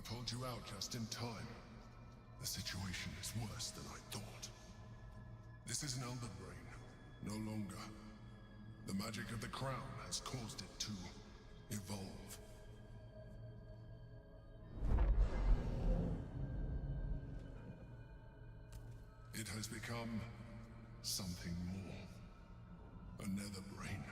I pulled you out just in time. The situation is worse than I thought. This is an Elder Brain, no longer. The magic of the crown has caused it to evolve. It has become something more. A nether brain.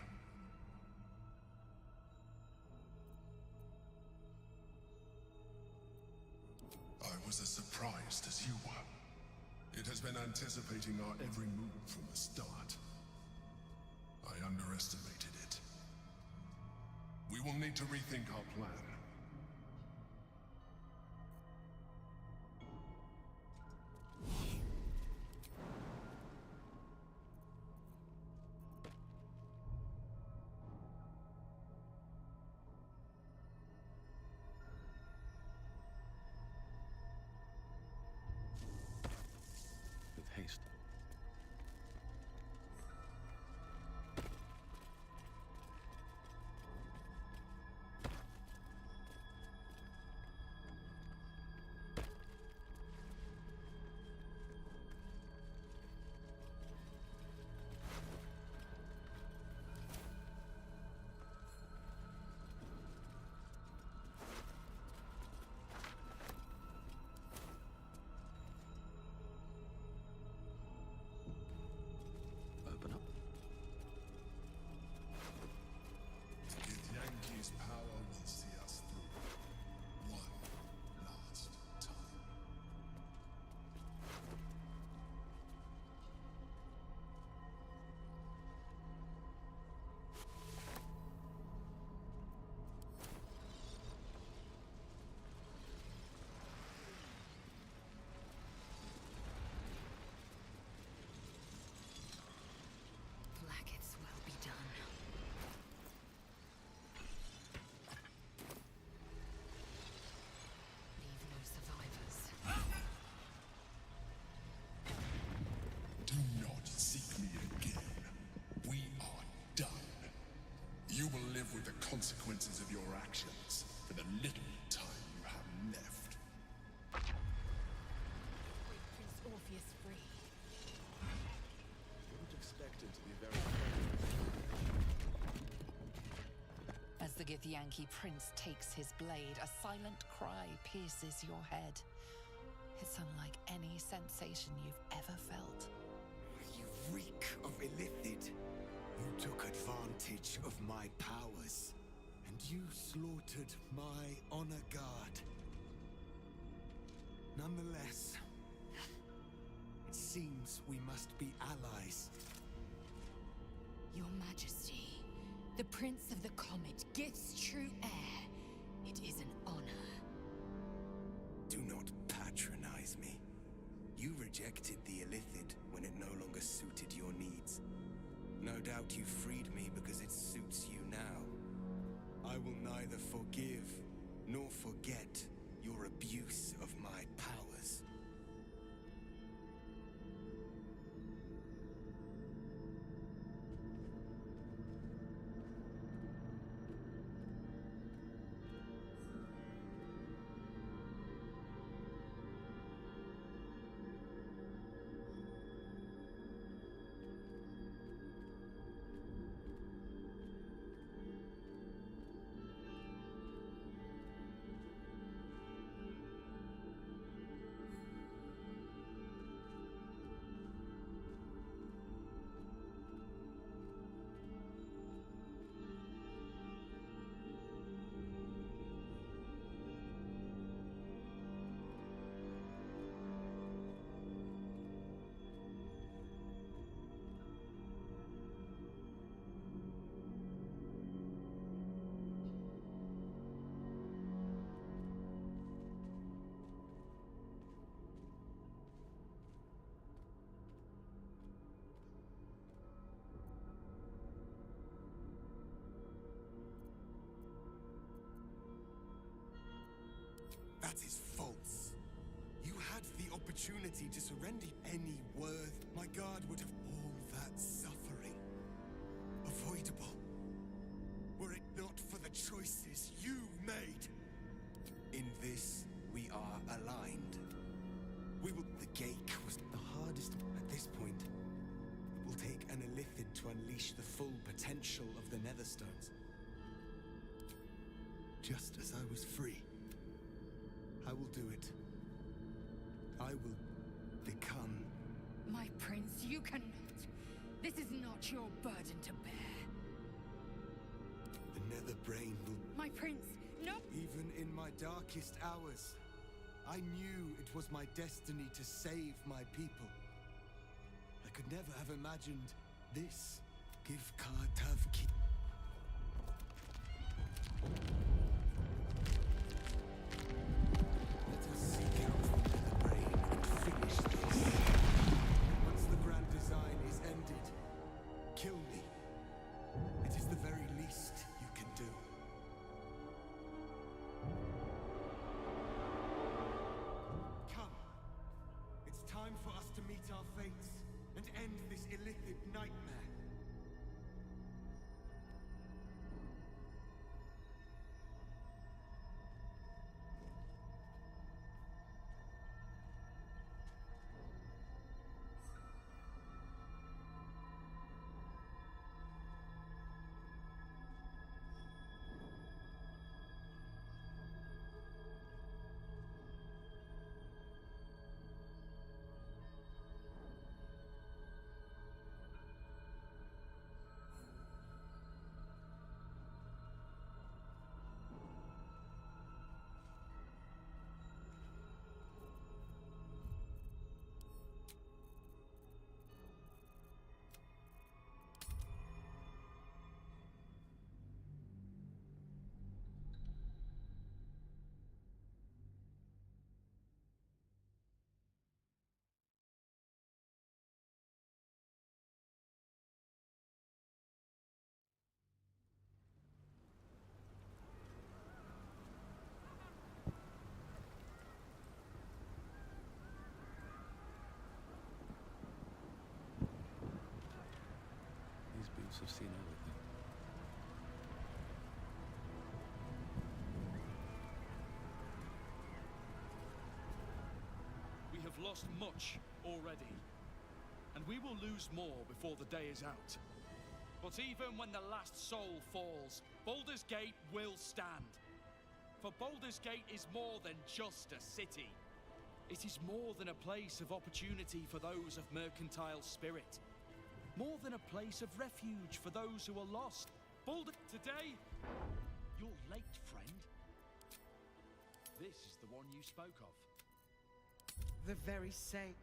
I was as surprised as you were. It has been anticipating our every move from the start. I underestimated it. We will need to rethink our plan. With haste. Open up. Githyanki's power will see us through. One last time. Blackets will be done. Leave no survivors. Do not seek me again. We are done. You will live with the consequences of your actions for the little time you have left. Wait, Prince Orpheus free. Wouldn't expect him to be very. As the Githyanki prince takes his blade, a silent cry pierces your head. It's unlike any sensation you've ever felt. You reek of illithid. You took advantage of my powers, and you slaughtered my honor guard. Nonetheless, it seems we must be allies. Your Majesty, the Prince of the Comet, Gith's true heir. It is an honor. Do not patronize me. You rejected the illithid when it no longer suited your needs. No doubt you freed me because it suits you now. I will neither forgive nor forget your abuse of my powers. That is false. You had the opportunity to surrender any worth. My guard would have all that suffering. Avoidable. Were it not for the choices you made. In this we are aligned. We will... The gate was the hardest at this point. It will take an Illithid to unleash the full potential of the Netherstones. Just as I was free, I will do it. I will become... My prince, you cannot. This is not your burden to bear. The Nether Brain will... My prince, no! Even in my darkest hours, I knew it was my destiny to save my people. I could never have imagined this. Give Kartavki... Let us seek out the Nether Brain and finish this. Once the grand design is ended, kill me. It is the very least you can do. Come. It's time for us to meet our fates and end this Illithid nightmare. These boots have seen everything. We have lost much already, and we will lose more before the day is out. But even when the last soul falls, Baldur's Gate will stand. For Baldur's Gate is more than just a city. It is more than a place of opportunity for those of mercantile spirit. More than a place of refuge for those who are lost. Baldur, today, your late friend. This is the one you spoke of. The very same.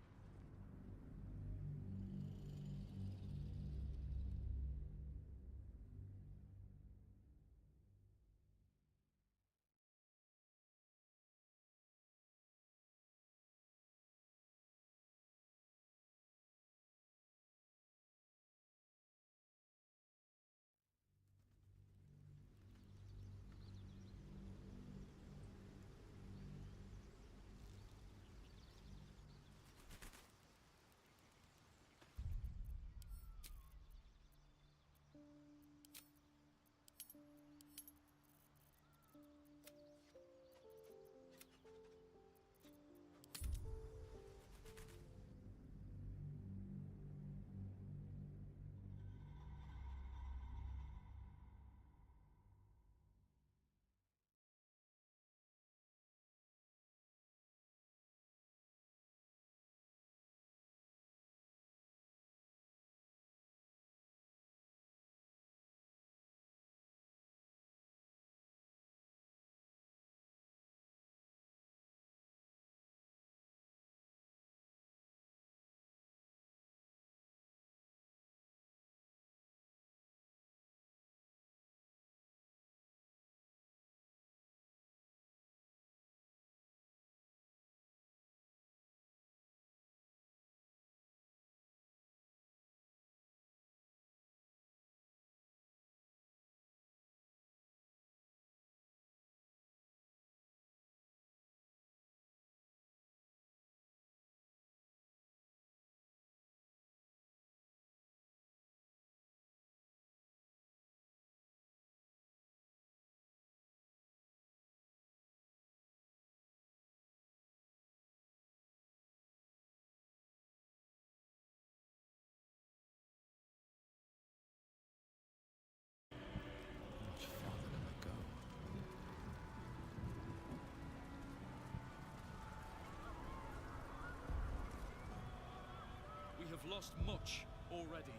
have lost much already,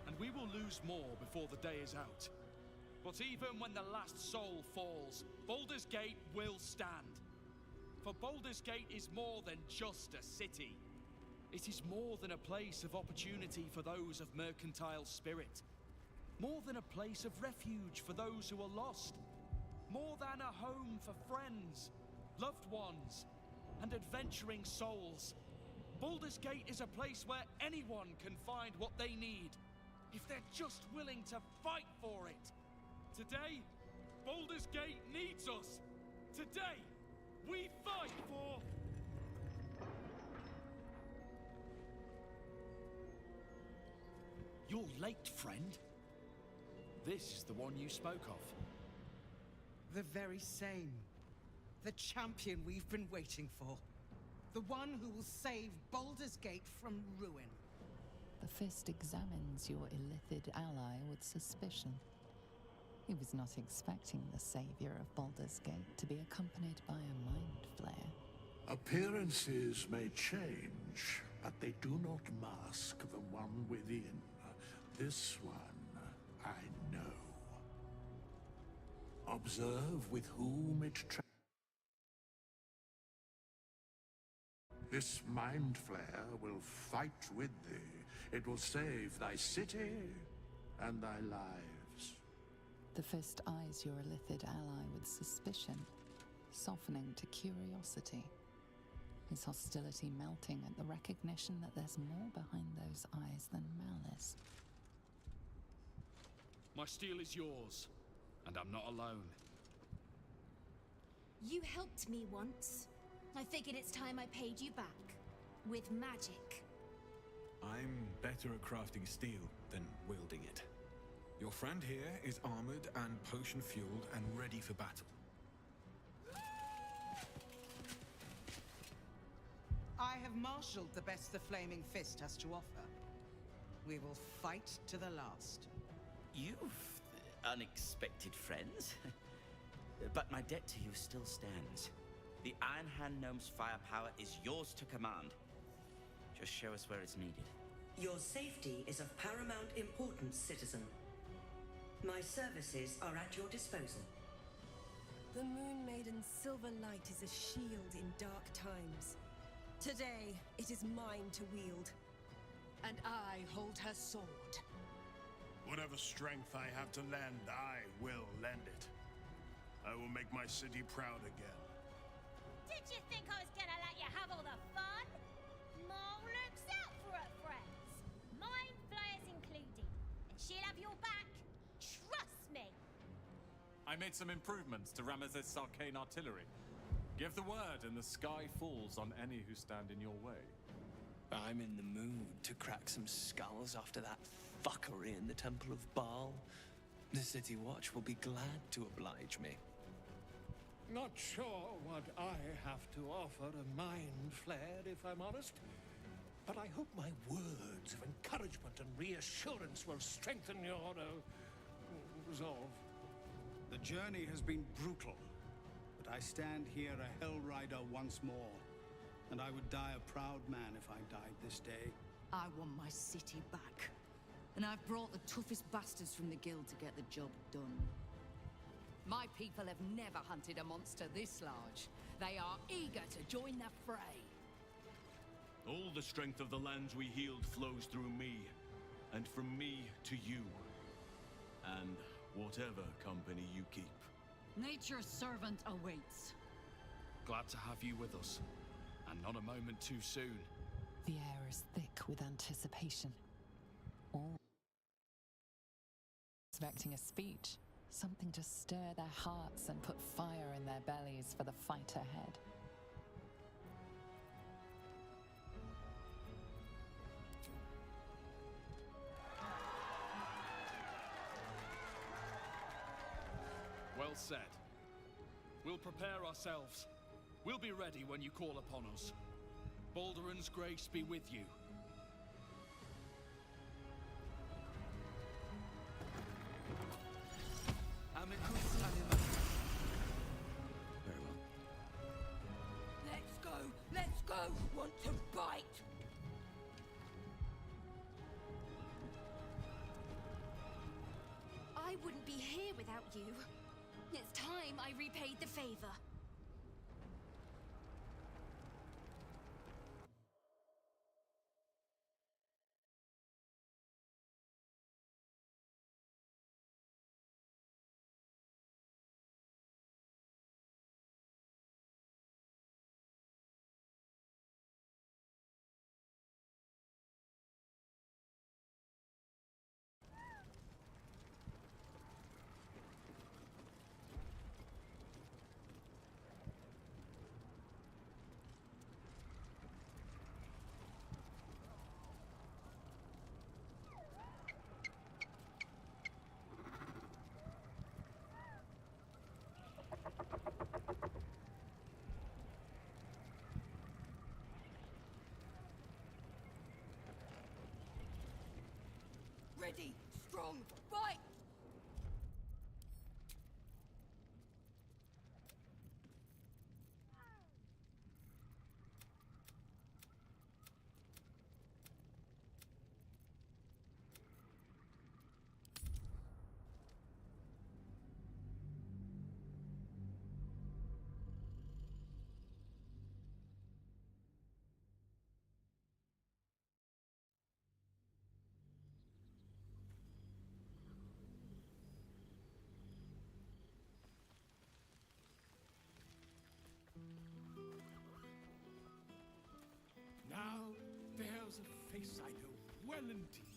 and we will lose more before the day is out. But even when the last soul falls, Baldur's Gate will stand. For Baldur's Gate is more than just a city. It is more than a place of opportunity for those of mercantile spirit. More than a place of refuge for those who are lost. More than a home for friends, loved ones, and adventuring souls. Baldur's Gate is a place where anyone can find what they need, if they're just willing to fight for it. Today, Baldur's Gate needs us. Today, we fight for... You're late, friend. This is the one you spoke of. The very same. The champion we've been waiting for. The one who will save Baldur's Gate from ruin. The Fist examines your illithid ally with suspicion. He was not expecting the savior of Baldur's Gate to be accompanied by a mind flare. Appearances may change, but they do not mask the one within. This one, I know. Observe with whom it This mind flare will fight with thee. It will save thy city and thy lives. The Fist eyes your illithid ally with suspicion, softening to curiosity. His hostility melting at the recognition that there's more behind those eyes than malice. My steel is yours, and I'm not alone. You helped me once. I figured it's time I paid you back. With magic. I'm better at crafting steel than wielding it. Your friend here is armored and potion-fueled and ready for battle. I have marshaled the best the Flaming Fist has to offer. We will fight to the last. You've unexpected friends. But my debt to you still stands. The Iron Hand Gnome's firepower is yours to command. Just show us where it's needed. Your safety is of paramount importance, citizen. My services are at your disposal. The Moon Maiden's silver light is a shield in dark times. Today, it is mine to wield. And I hold her sword. Whatever strength I have to lend, I will lend it. I will make my city proud again. Did you think I was gonna let you have all the fun? Mole looks out for her friends. Mind flayers included. And she'll have your back. Trust me. I made some improvements to Ramesses' arcane artillery. Give the word and the sky falls on any who stand in your way. I'm in the mood to crack some skulls after that fuckery in the Temple of Baal. The City Watch will be glad to oblige me. Not sure what I have to offer a mind flare, if I'm honest. But I hope my words of encouragement and reassurance will strengthen your resolve. The journey has been brutal, but I stand here a Hell Rider once more. And I would die a proud man if I died this day. I want my city back. And I've brought the toughest bastards from the guild to get the job done. My people have never hunted a monster this large. They are eager to join the fray. All the strength of the lands we healed flows through me, and from me to you. And whatever company you keep. Nature's servant awaits. Glad to have you with us, and not a moment too soon. The air is thick with anticipation. All expecting a speech. Something to stir their hearts and put fire in their bellies for the fight ahead. Well said. We'll prepare ourselves. We'll be ready when you call upon us. Balduran's grace be with you. Very well. Let's go! Let's go! Want to bite? wouldn't be here without you. It's time I repaid the favor. Ready, strong, right! Now there's a face I know well indeed.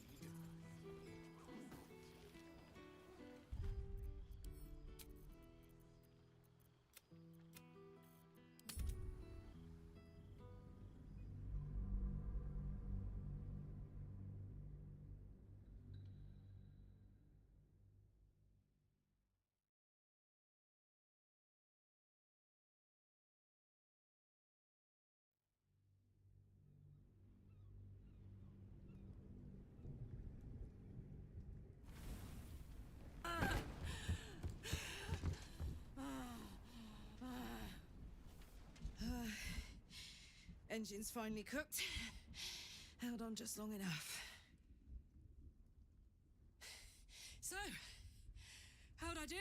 Engine's finally cooked. Held on just long enough. So, how'd I do?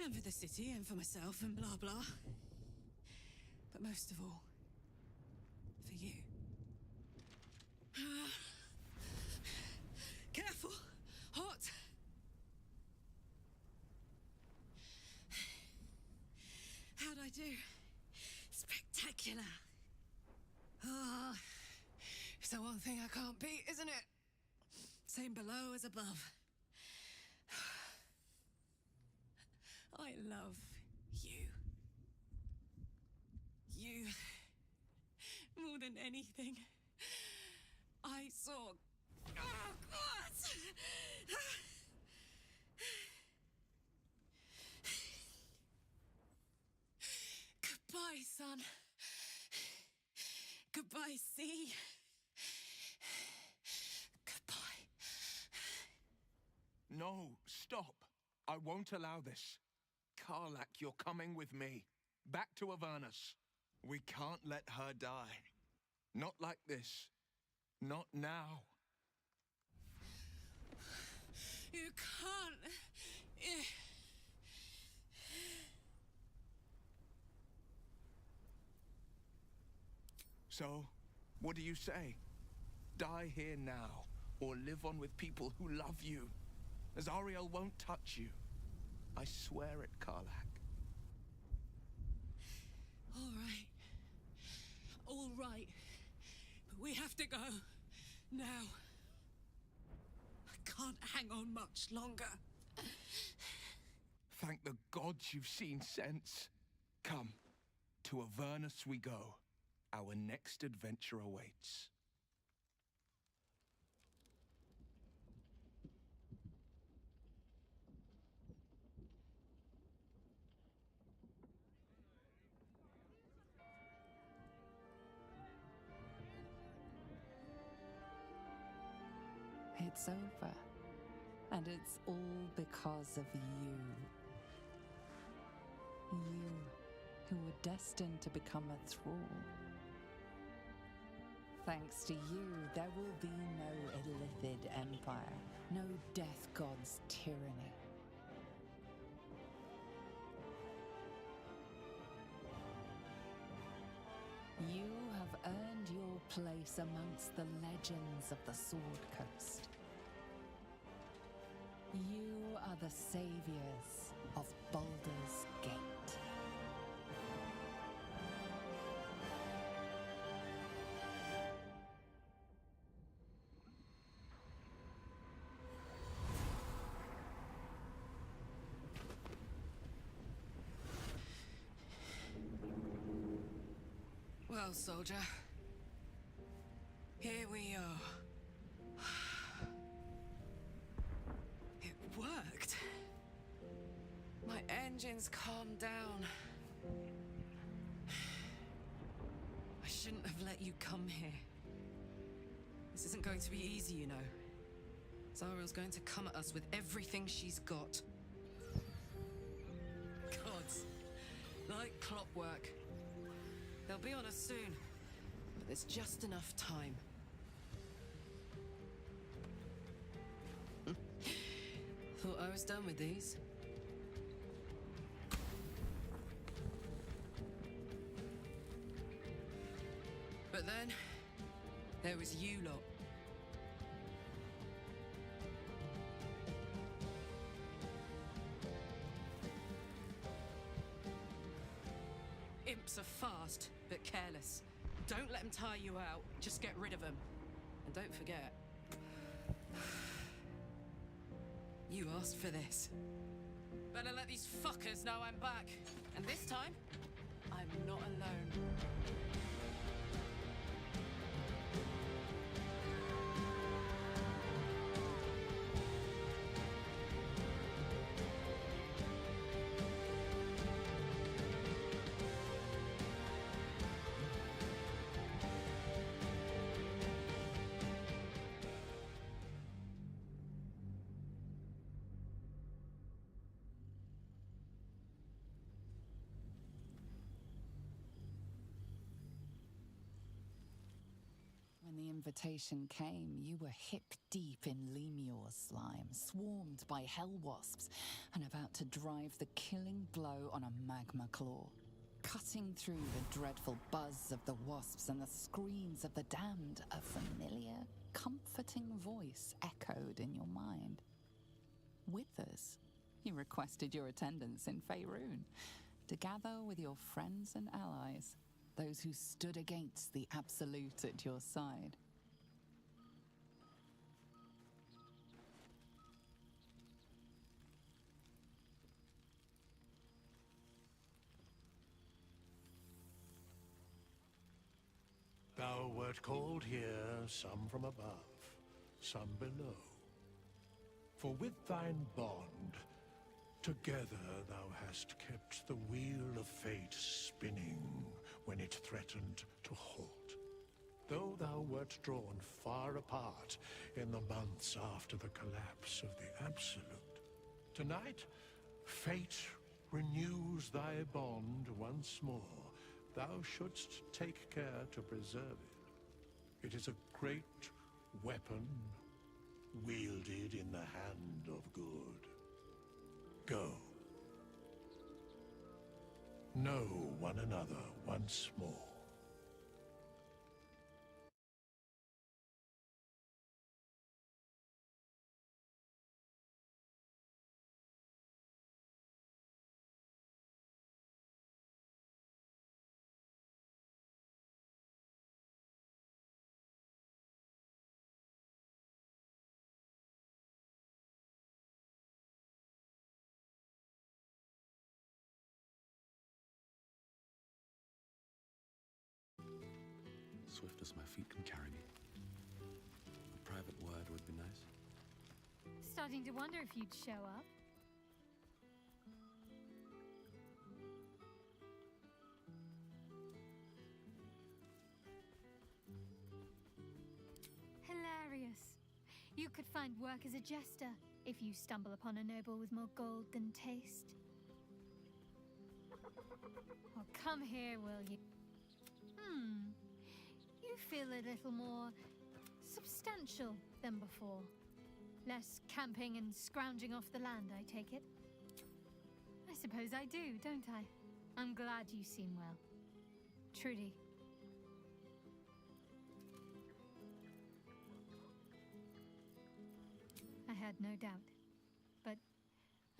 And for the city, and for myself, and blah blah. But most of all, for you. Careful! Hot! How'd I do? Spectacular! Ah, it's the one thing I can't beat, isn't it? Same below as above. I love you. You. More than anything. I saw... Oh, God! Goodbye, son. Goodbye, sea. Goodbye. No, stop. I won't allow this. Karlak, you're coming with me. Back to Avernus. We can't let her die. Not like this. Not now. You can't. So, what do you say? Die here now, or live on with people who love you. Azariel won't touch you. I swear it, Karlak. All right. All right. But we have to go. Now. I can't hang on much longer. Thank the gods you've seen sense. Come, to Avernus we go. Our next adventure awaits. It's over. And it's all because of you. You who were destined to become a thrall. Thanks to you, there will be no Illithid empire, no death god's tyranny. You have earned your place amongst the legends of the Sword Coast. You are the saviors of Baldur's Gate. Well, soldier. Here we are. It worked. My engines calmed down. I shouldn't have let you come here. This isn't going to be easy, you know. Zariel's going to come at us with everything she's got. Gods. Like clockwork. They'll be on us soon, but there's just enough time. Thought I was done with these. But then, there was you lot. Imps are fast, but careless. Don't let them tire you out, just get rid of them. And don't forget, you asked for this. Better let these fuckers know I'm back. And this time, I'm not alone. When the invitation came, you were hip-deep in Lemur's slime, swarmed by hell wasps, and about to drive the killing blow on a magma claw. Cutting through the dreadful buzz of the wasps and the screams of the damned, a familiar, comforting voice echoed in your mind. Withers, he requested your attendance in Faerun, to gather with your friends and allies, those who stood against the Absolute at your side. Thou wert called here, some from above, some below. For with thine bond, together thou hast kept the wheel of fate spinning when it threatened to halt. Though thou wert drawn far apart in the months after the collapse of the Absolute, tonight, fate renews thy bond once more. Thou shouldst take care to preserve it. It is a great weapon wielded in the hand of good. Go. Know one another once more. Swift as my feet can carry me. A private word would be nice. Starting to wonder if you'd show up. Hilarious. You could find work as a jester if you stumble upon a noble with more gold than taste. Oh, come here, will you? You feel a little more substantial than before. Less camping and scrounging off the land, I take it. I suppose I do, don't I? I'm glad you seem well. Trudy. I had no doubt. But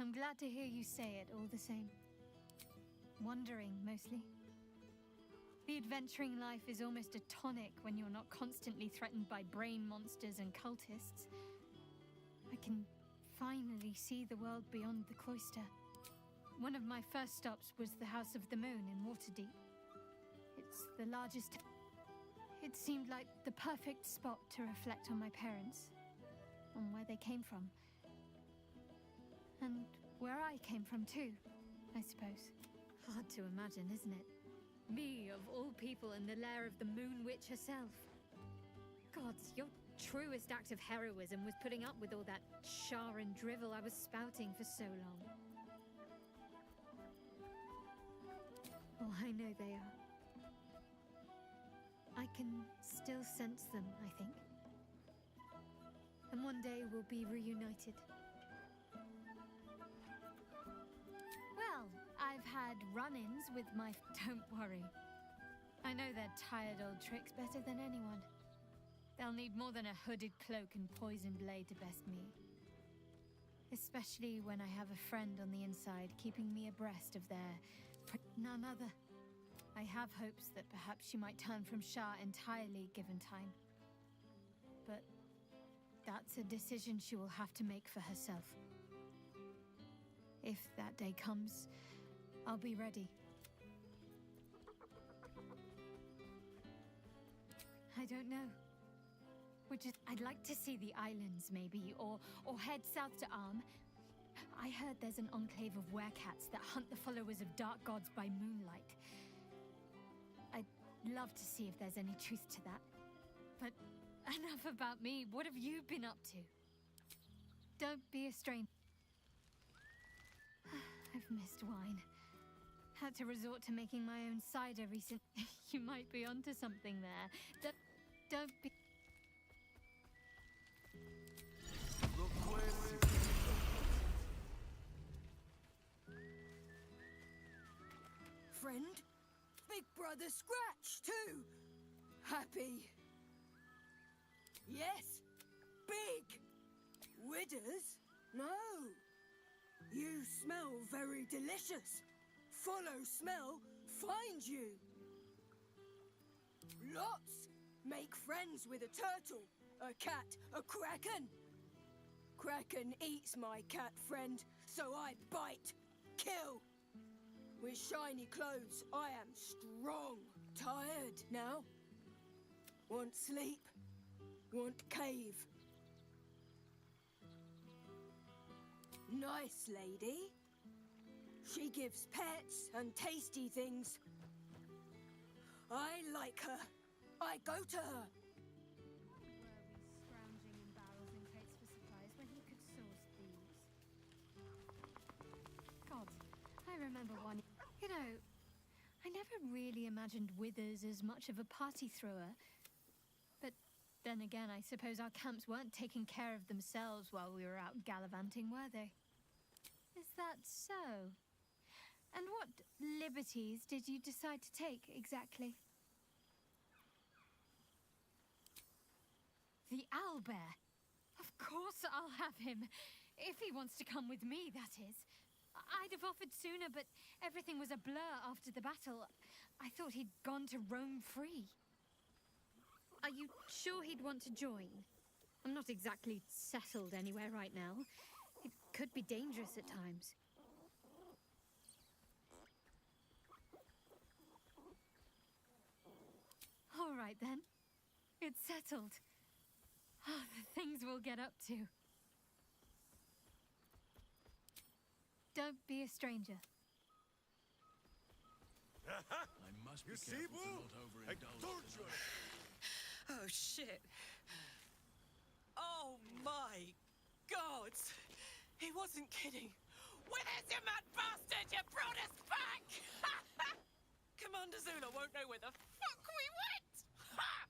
I'm glad to hear you say it all the same. Wondering, mostly. The adventuring life is almost a tonic when you're not constantly threatened by brain monsters and cultists. I can finally see the world beyond the cloister. One of my first stops was the House of the Moon in Waterdeep. It's the largest... It seemed like the perfect spot to reflect on my parents, on where they came from. And where I came from too, I suppose. Hard to imagine, isn't it? Me, of all people, in the lair of the Moon Witch herself. Gods, your truest act of heroism was putting up with all that char and drivel I was spouting for so long. Oh, I know they are. I can still sense them, I think. And one day we'll be reunited. Well, I've had run-ins with my... Don't worry. I know their tired old tricks better than anyone. They'll need more than a hooded cloak and poison blade to best me. Especially when I have a friend on the inside keeping me abreast of their... None other. I have hopes that perhaps she might turn from Shah entirely given time. But that's a decision she will have to make for herself. If that day comes, I'll be ready. I don't know. I'd like to see the islands, maybe, or head south to Arm. I heard there's an enclave of werecats that hunt the followers of dark gods by moonlight. I'd love to see if there's any truth to that. But enough about me. What have you been up to? Don't be a stranger. I've missed wine. Had to resort to making my own cider recently. You might be onto something there. Don't be... Friend? Big Brother Scratch, too! Happy? Yes! Big! Widders? No! You smell very delicious. Follow smell, find you. Lots! Make friends with a turtle, a cat, a kraken. Kraken eats my cat friend, so I bite, kill. With shiny clothes, I am strong. Tired now. Want sleep. Want cave. Nice lady. She gives pets and tasty things. I like her. I go to her. Scrounging in barrels and crates for supplies when he could source these. God, I remember one... You know, I never really imagined Withers as much of a party thrower. But then again, I suppose our camps weren't taking care of themselves while we were out gallivanting, were they? Is that so? And what liberties did you decide to take, exactly? The owlbear! Of course I'll have him! If he wants to come with me, that is. I'd have offered sooner, but everything was a blur after the battle. I thought he'd gone to roam free. Are you sure he'd want to join? I'm not exactly settled anywhere right now. It could be dangerous at times. All right, then. It's settled. Oh, the things we'll get up to. Don't be a stranger. I must be careful to not overindulge. Oh, shit. Oh, my God. He wasn't kidding. Where's your mad bastard? You brought us back! Commander Zula won't know where the fuck we went! Ha!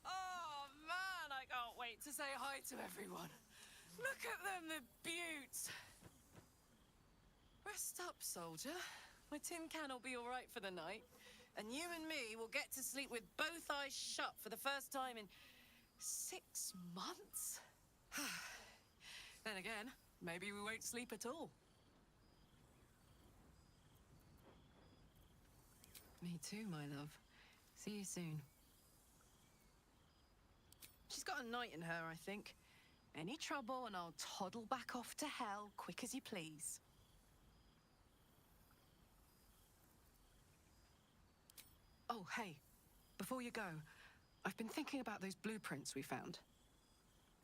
Oh, man, I can't wait to say hi to everyone. Look at them, the beauts. Rest up, soldier. My tin can will be all right for the night. And you and me will get to sleep with both eyes shut for the first time in 6 months. Then again, maybe we won't sleep at all. Me too, my love. See you soon. She's got a night in her, I think. Any trouble and I'll toddle back off to hell quick as you please. Oh, hey, before you go, I've been thinking about those blueprints we found.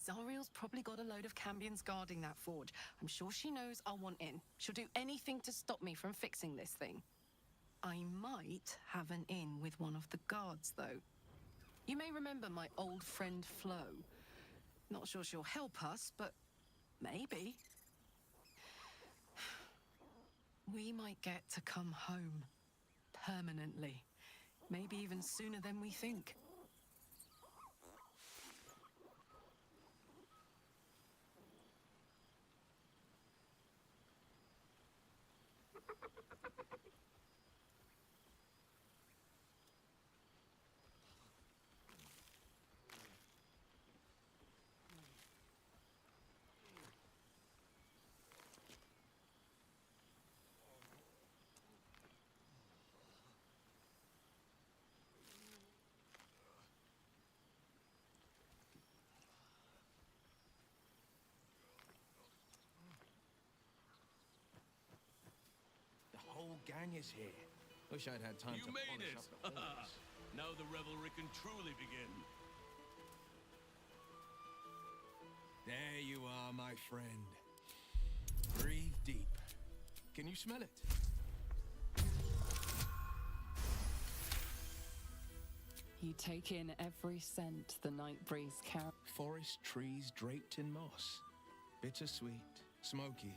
Zariel's probably got a load of Cambions guarding that forge. I'm sure she knows I'll want in. She'll do anything to stop me from fixing this thing. I might have an in with one of the guards, though. You may remember my old friend Flo. Not sure she'll help us, but maybe. We might get to come home. Permanently. Maybe even sooner than we think. The whole gang is here. Wish I'd had time to polish up the horns. Now the revelry can truly begin. There you are, my friend. Breathe deep. Can you smell it? You take in every scent the night breeze carries. Forest trees draped in moss. Bittersweet, smoky,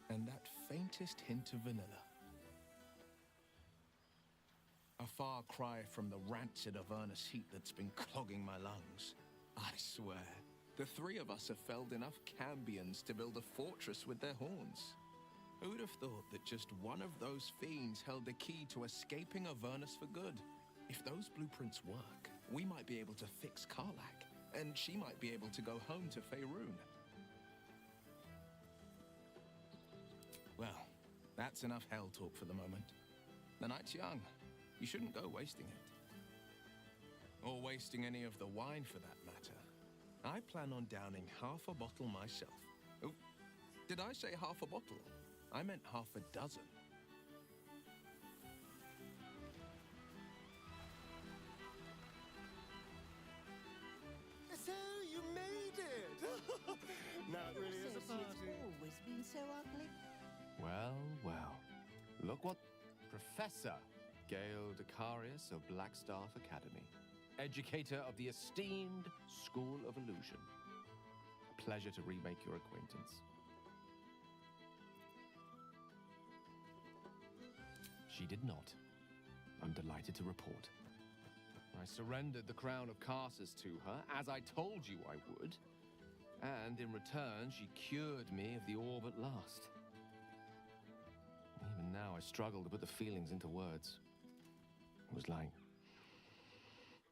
and that faintest hint of vanilla. A far cry from the rancid Avernus heat that's been clogging my lungs. I swear, the three of us have felled enough Cambions to build a fortress with their horns. Who'd have thought that just one of those fiends held the key to escaping Avernus for good? If those blueprints work, we might be able to fix Karlach, and she might be able to go home to Faerun. Well, that's enough hell talk for the moment. The night's young. You shouldn't go wasting it. Or wasting any of the wine for that matter. I plan on downing half a bottle myself. Oh, did I say half a bottle? I meant half a dozen. So you made it! Now it really is a It's party. always been so ugly. Well, well. Look what Professor Gale Decarius of Blackstaff Academy, educator of the esteemed School of Illusion. A pleasure to remake your acquaintance. She did not. I'm delighted to report. I surrendered the crown of Carsus to her, as I told you I would, and in return she cured me of the orb at last. Even now I struggle to put the feelings into words. It was like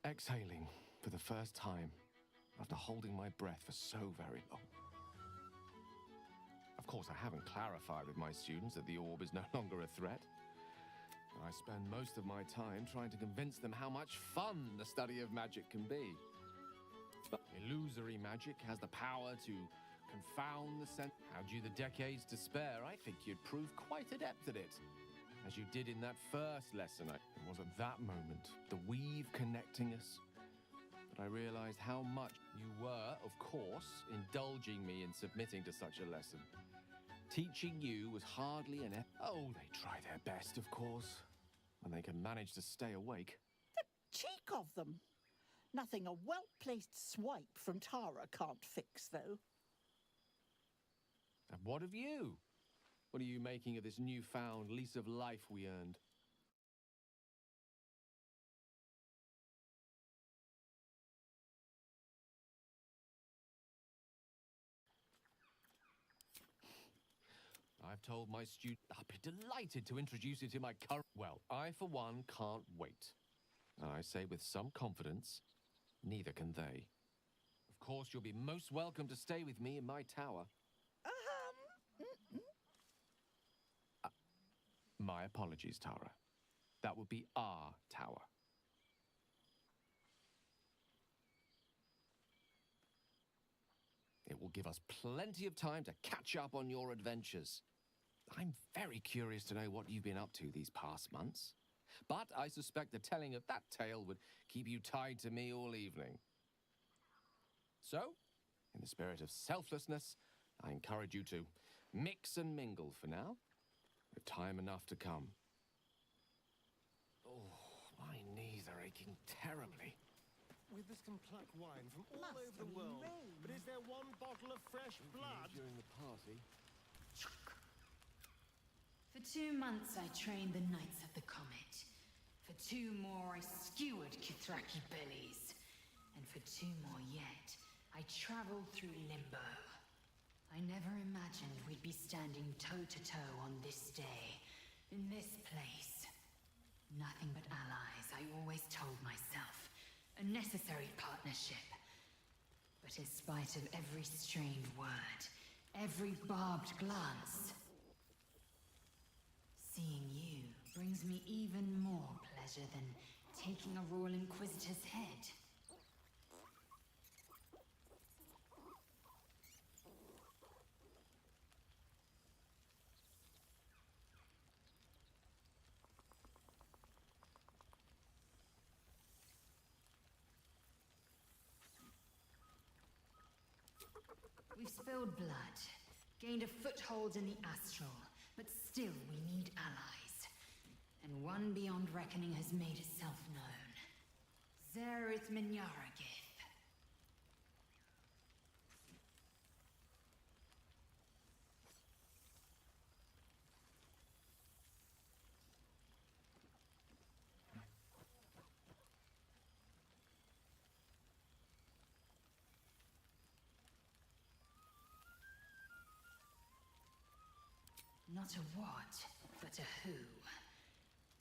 exhaling for the first time after holding my breath for so very long. Of course, I haven't clarified with my students that the orb is no longer a threat. I spend most of my time trying to convince them how much fun the study of magic can be. But illusory magic has the power to confound the sense. Had you the decades to spare, I think you'd prove quite adept at it. As you did in that first lesson. It was at that moment, the weave connecting us, that I realized how much you were, of course, indulging me in submitting to such a lesson. Teaching you was hardly an Oh, they try their best, of course, when they can manage to stay awake. The cheek of them! Nothing a well-placed swipe from Tara can't fix, though. And what of you? What are you making of this newfound lease of life we earned? I've told my students I'll be delighted to introduce you to my current... Well, I, for one, can't wait. And I say with some confidence, neither can they. Of course, you'll be most welcome to stay with me in my tower. My apologies, Tara. That would be our tower. It will give us plenty of time to catch up on your adventures. I'm very curious to know what you've been up to these past months. But I suspect the telling of that tale would keep you tied to me all evening. So, in the spirit of selflessness, I encourage you to mix and mingle for now, with time enough to come. Oh, my knees are aching terribly. Withers can pluck wine from all over the world, but is there one bottle of fresh blood? During the party. For 2 months I trained the Knights of the Comet. For 2 more I skewered Kithraki bellies. And for 2 more yet, I traveled through Limbo. I never imagined we'd be standing toe-to-toe on this day, in this place. Nothing but allies, I always told myself. A necessary partnership. But in spite of every strained word, every barbed glance, seeing you brings me even more pleasure than taking a Royal Inquisitor's head. We've spilled blood, gained a foothold in the astral, but still we need allies. And one beyond reckoning has made itself known. Zerith Minyaragith. Not a what, but a who.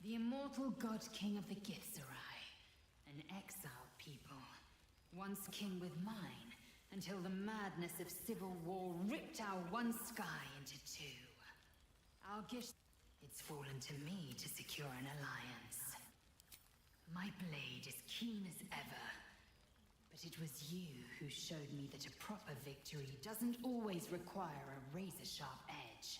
The immortal god king of the Githzerai. An exiled people. Once king with mine, until the madness of civil war ripped our one sky into 2. Our gift... It's fallen to me to secure an alliance. My blade is keen as ever. But it was you who showed me that a proper victory doesn't always require a razor-sharp edge.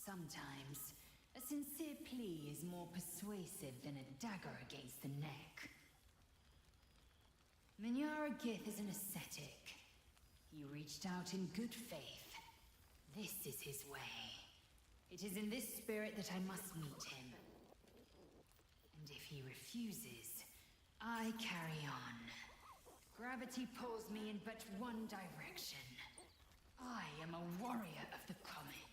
Sometimes, a sincere plea is more persuasive than a dagger against the neck. Minyaragith is an ascetic. He reached out in good faith. This is his way. It is in this spirit that I must meet him. And if he refuses, I carry on. Gravity pulls me in but one direction. I am a warrior of the comet.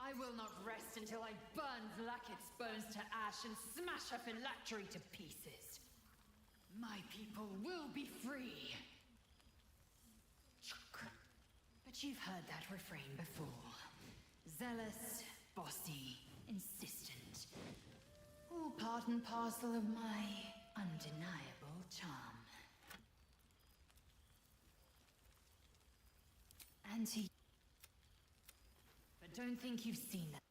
I will not rest until I burn Vlaakith's bones to ash and smash her phylactery to pieces. My people will be free. But you've heard that refrain before. Zealous, bossy, insistent. All part and parcel of my undeniable charm. And he... But don't think you've seen that.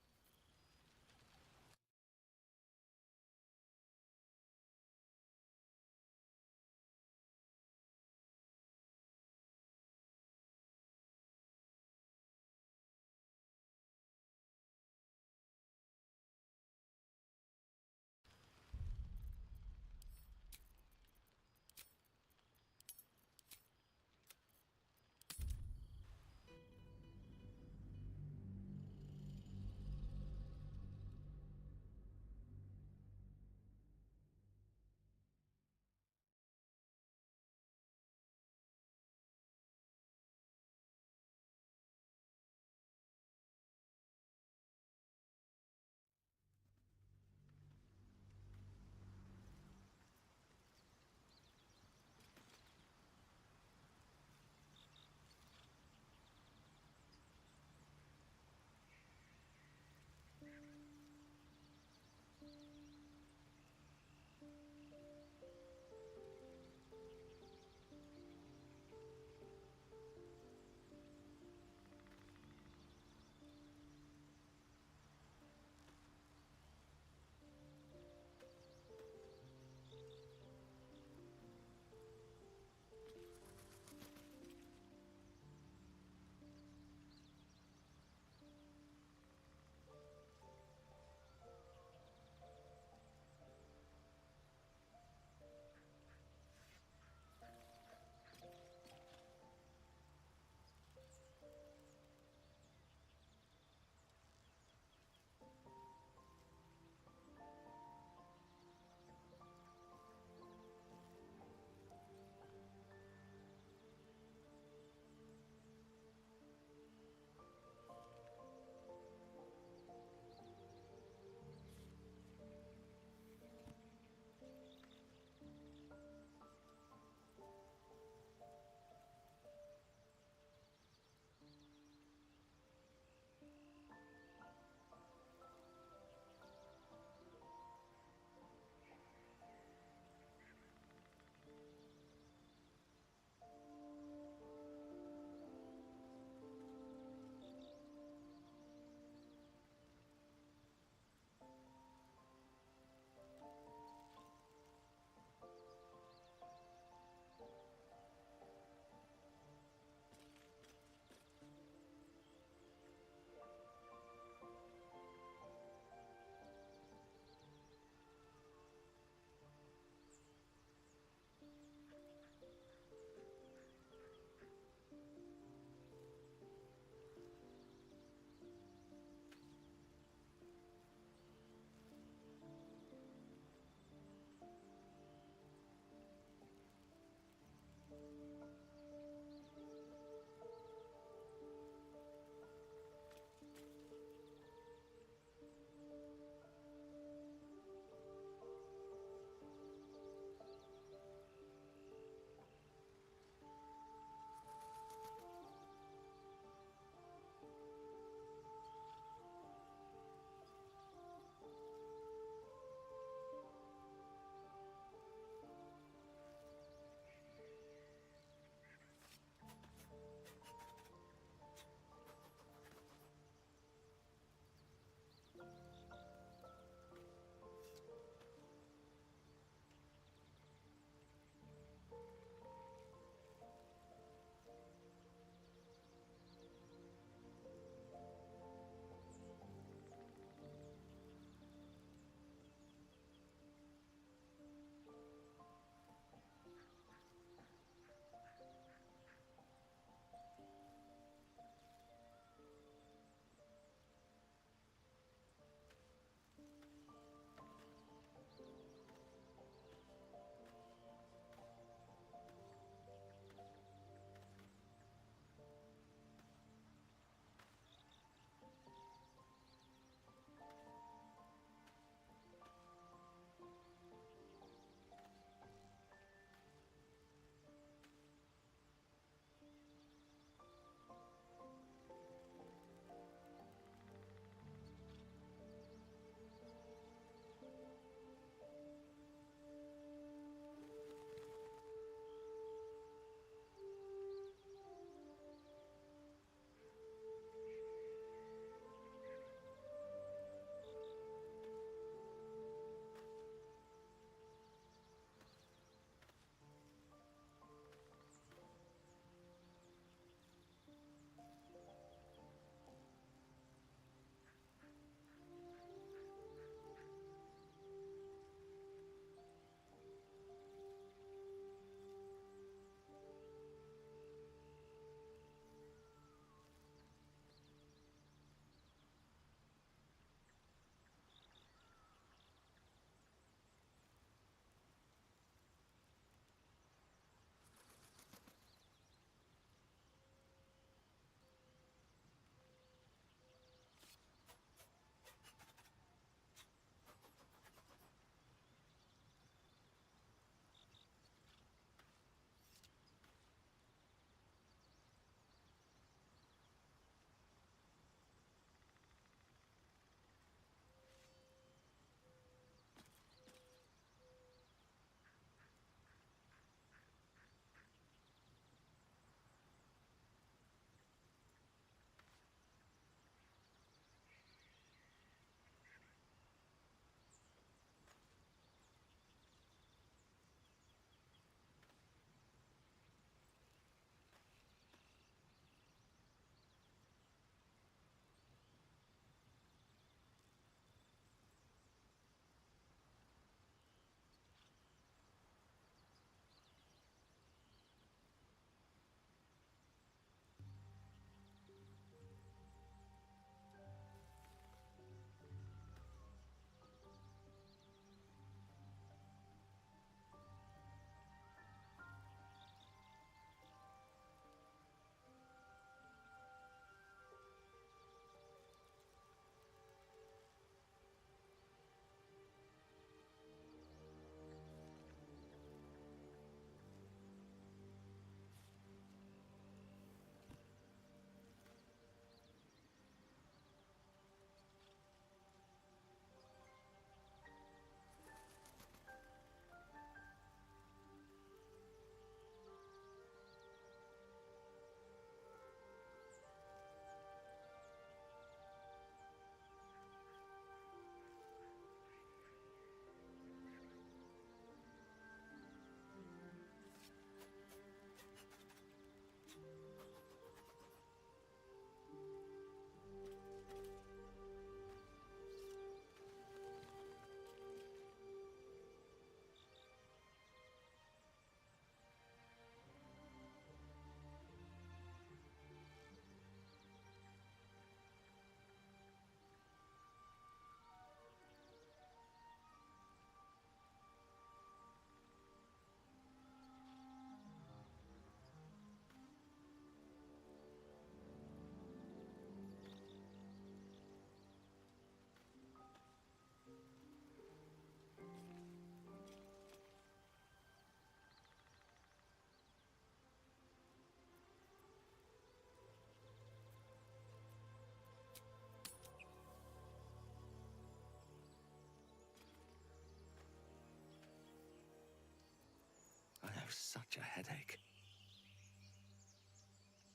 such a headache.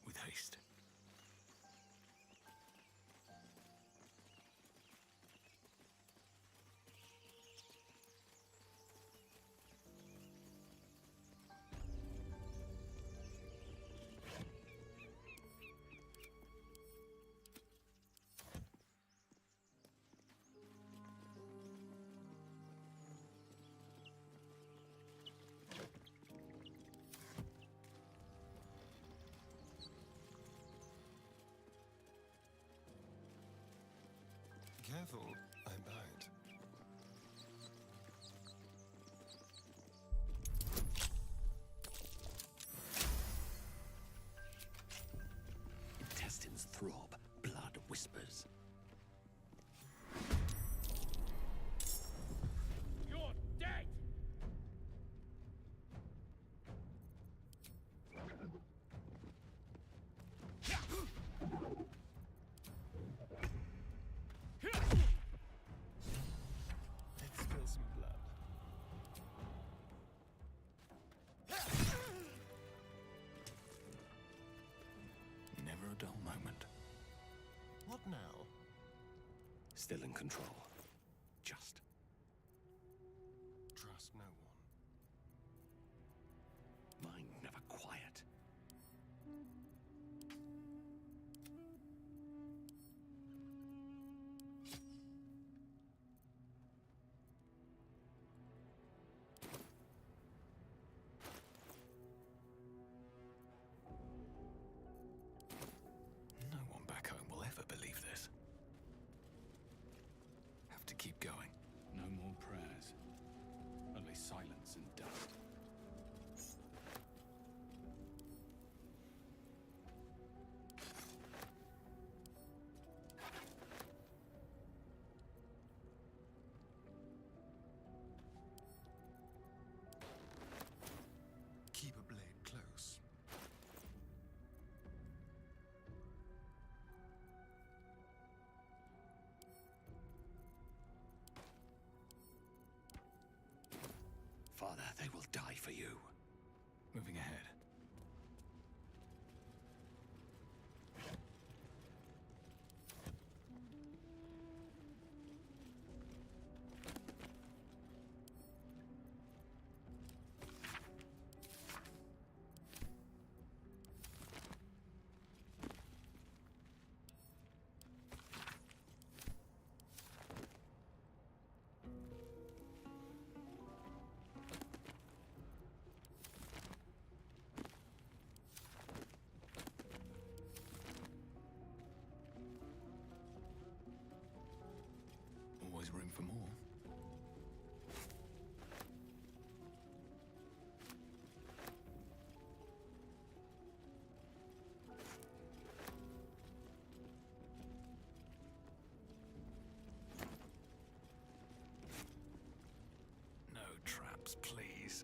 With haste. Careful, I bite. Intestines throb, blood whispers. You're dead! Let's spill some blood. Never a dull moment. What now? Still in control. Just. Trust no one. Mind never quiet. No one back home will ever believe this. Have to keep going. No more prayers. Only silence and dust. Keep a blade close. Father, they will die for you. Moving ahead. Always room for more. No traps, please.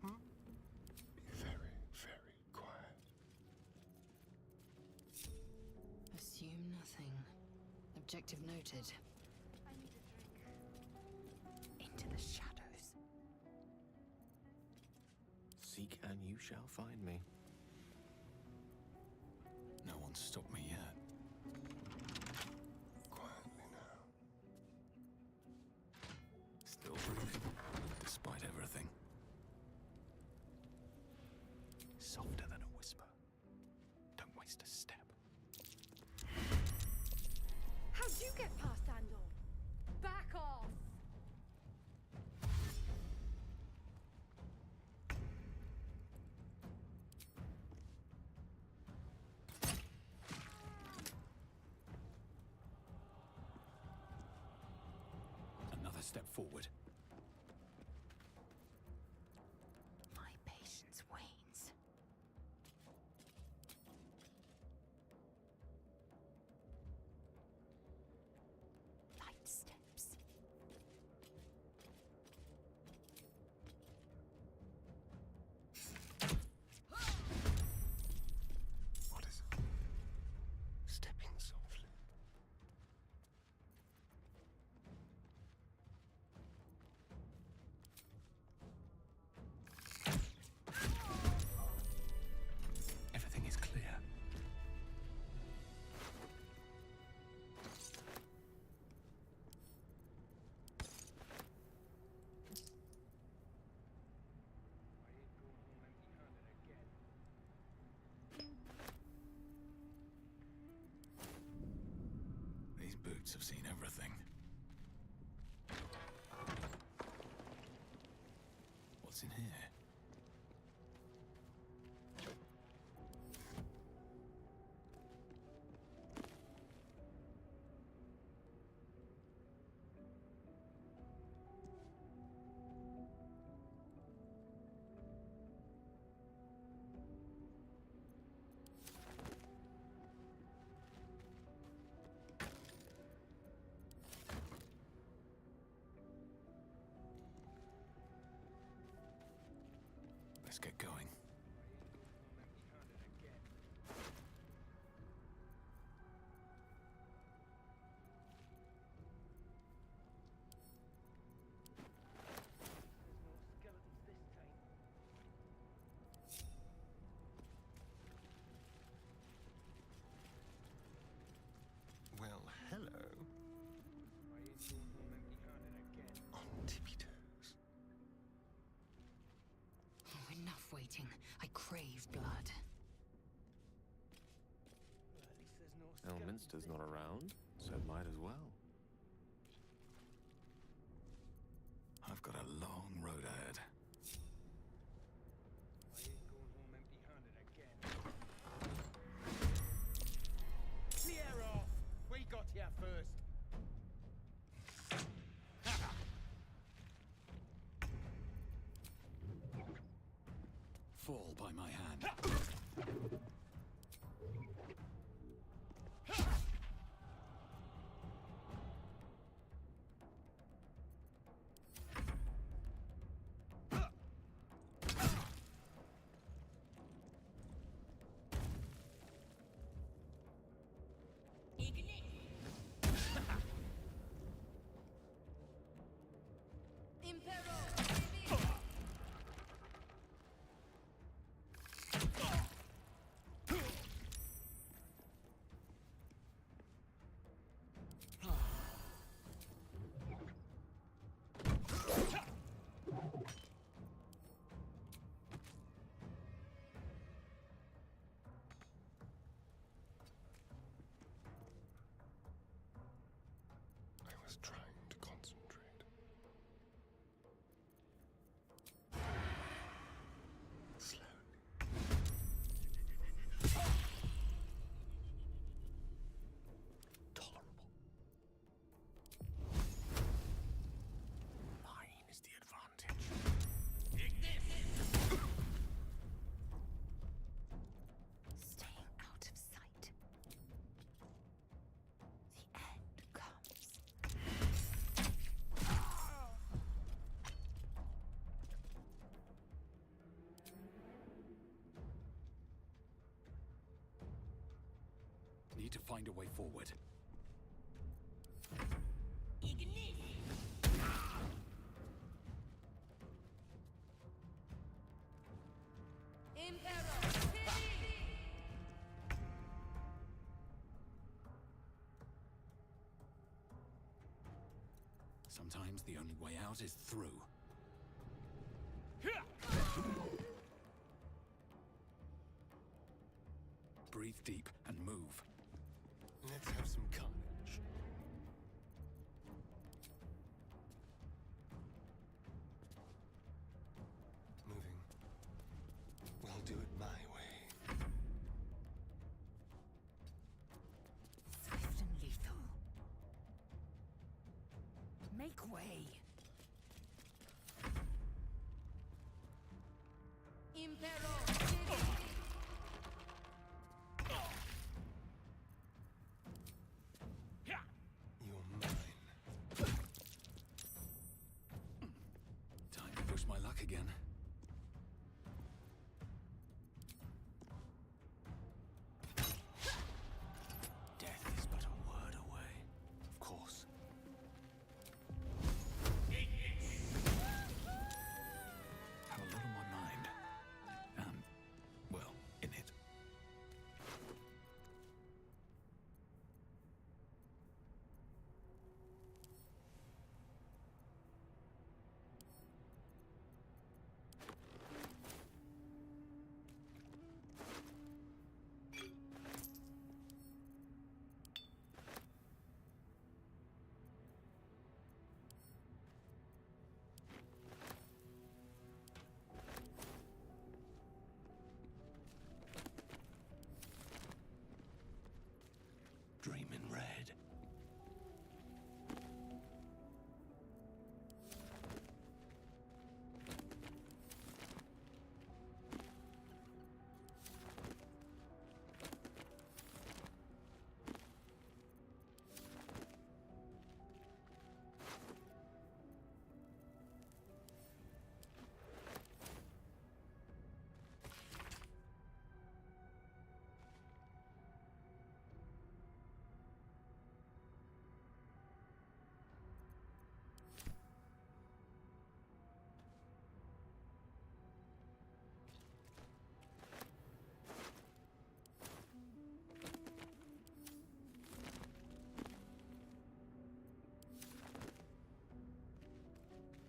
Be very, very quiet. Assume nothing. Objective noted. Into the shadows. Seek and you shall find me. No one's stopped me yet. Quietly now. Still breathing, despite everything. Softer than a whisper. Don't waste a step. How'd you get past Andor? Back off! step forward. My patience wanes. Light steps. What is it? Stepping softly. Everything is clear. These boots have seen everything. What's in here? Let's get going. Well, hello. On tippy toes. Oh, enough waiting. I crave blood. Elminster's not around, so might as well. I've got a long road ahead. Clear off! We got here first. Fall by my hand. I was trying to concentrate. Slowly. Tolerable. Mine is the advantage. Staying out of sight. The end comes. Need to find a way forward. Sometimes the only way out is through. Breathe deep and move. Let's have some carnage. Moving. We'll do it my way. Swift and lethal. Make way. luck again. Death is but a word away, of course. Have a lot on my mind. Well, in it. Dream in red.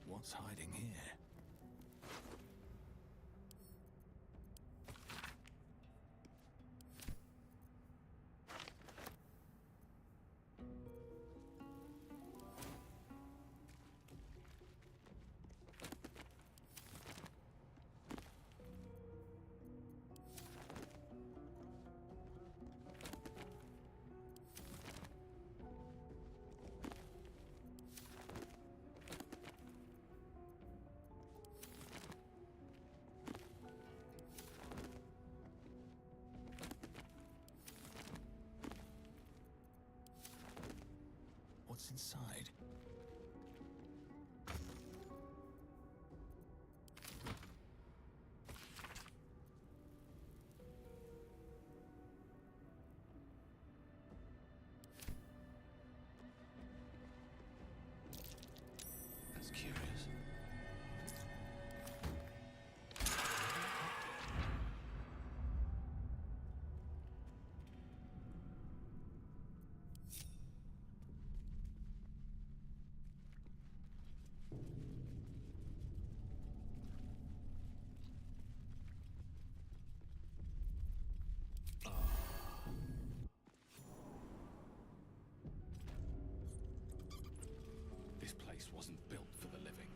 What's hiding here? What's inside? That's curious. This place wasn't built for the living.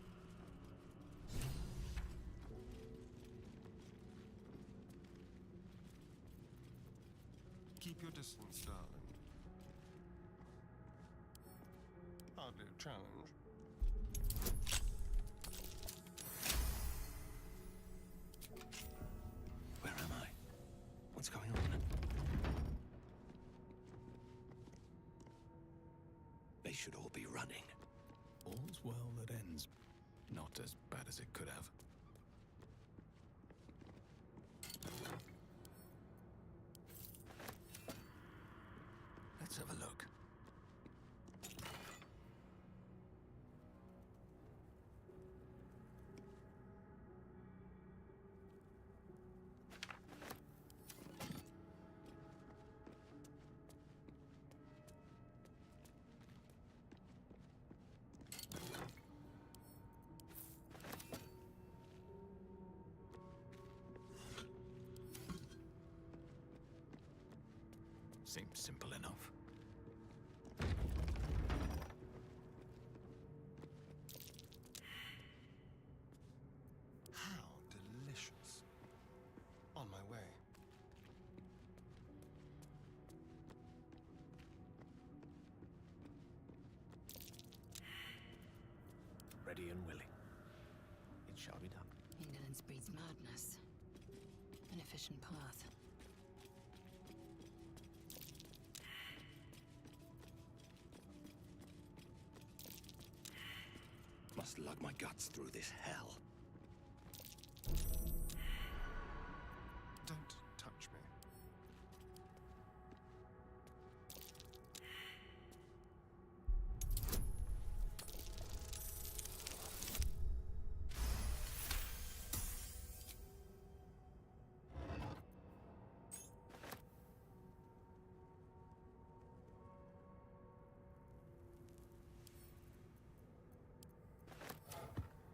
Keep your distance, darling. Hardly a challenge. Where am I? What's going on? They should all be running. All's well that ends. Not as bad as it could have. Let's have a look. Seems simple enough. How delicious. On my way. Ready and willing. It shall be done. Indolence breeds madness. An efficient path. Must lug my guts through this hell. Don't touch me.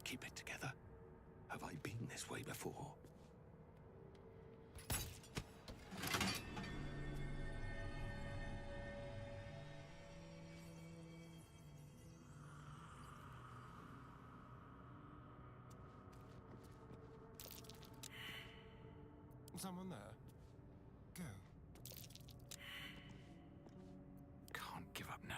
Keep it together. Have I been this way before? Someone there? Go. Can't give up now.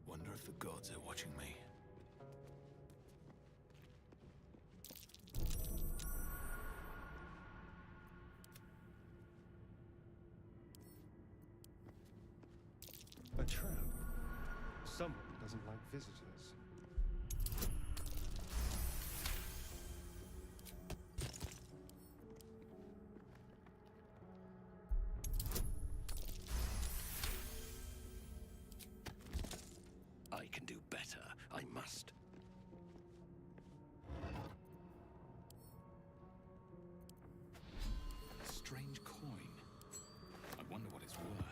Wonder if the gods are watching me. A trap. Someone doesn't like visitors. I can do better. I must. A strange coin. I wonder what it's worth.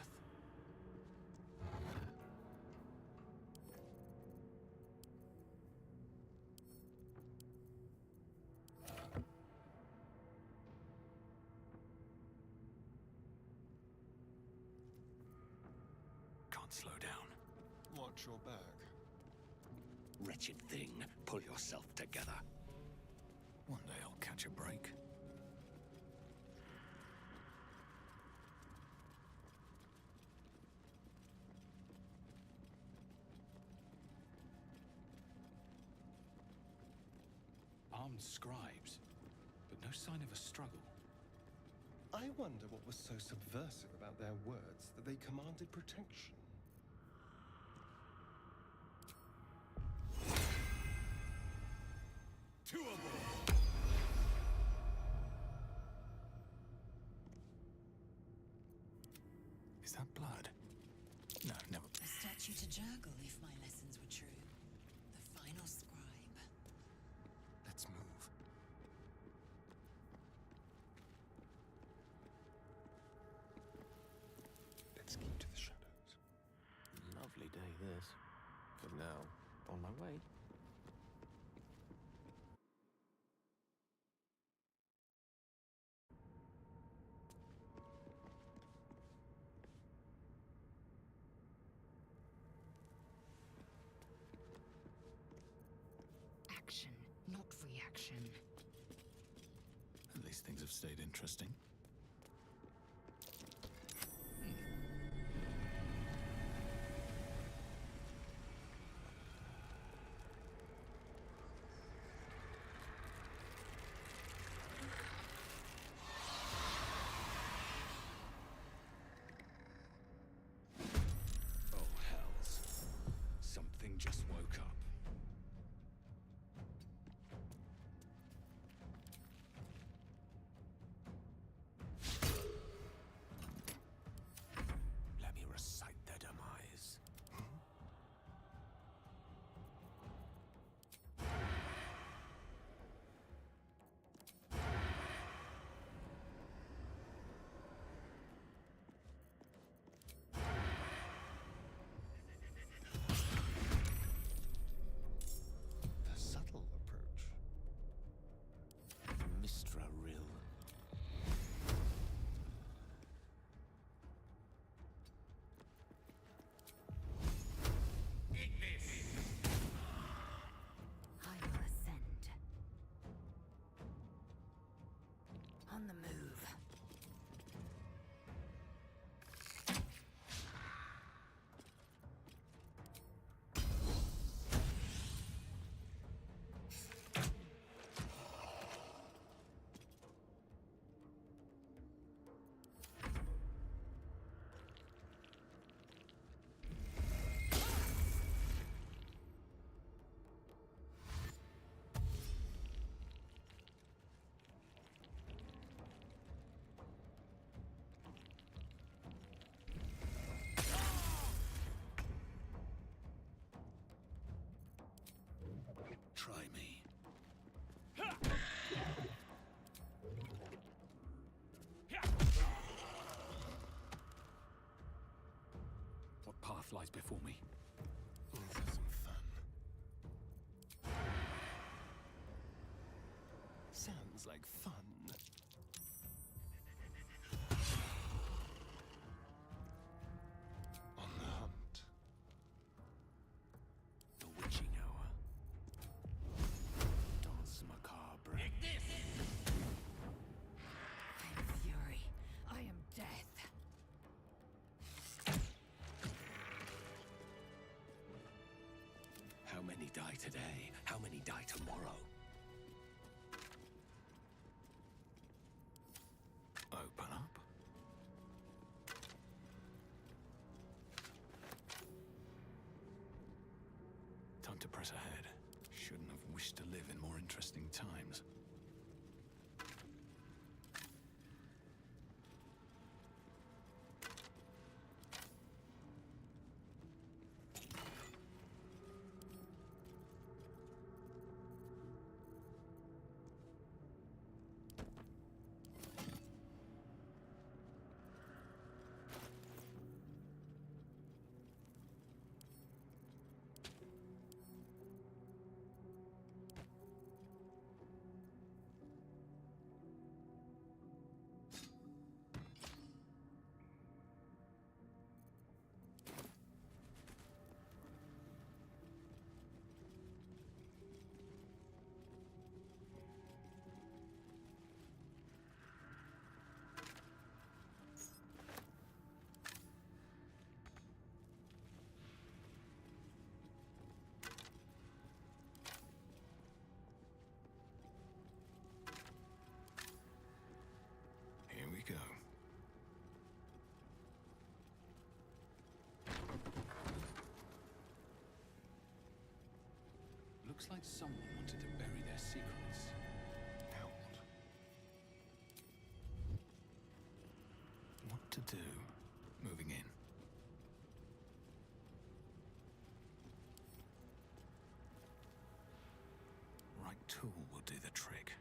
Can't slow down. Watch your back. Wretched thing, pull yourself together. One day I'll catch a break. Armed scribes, but no sign of a struggle. I wonder what was so subversive about their words that they commanded protection. Two aboard! Is that blood? No, never. A statue to juggle, if my lessons were true. The final scribe. Let's move. Let's keep to the shadows. Lovely day, this. For now, on my way. Action, not reaction. At least things have stayed interesting. Oh, hells. Something just woke up. Let me recite their demise. The subtle approach. Mistra Rill. I will ascend. On the move. lies before me. Let's have some fun. Sounds like fun. On the hunt. The witching hour. Danse macabre. I am fury. I am death. How many die today? How many die tomorrow? Open up. Time to press ahead. Shouldn't have wished to live in more interesting times. Here we go. Looks like someone wanted to bury their secrets. Held. What to do? Moving in. Right tool will do the trick.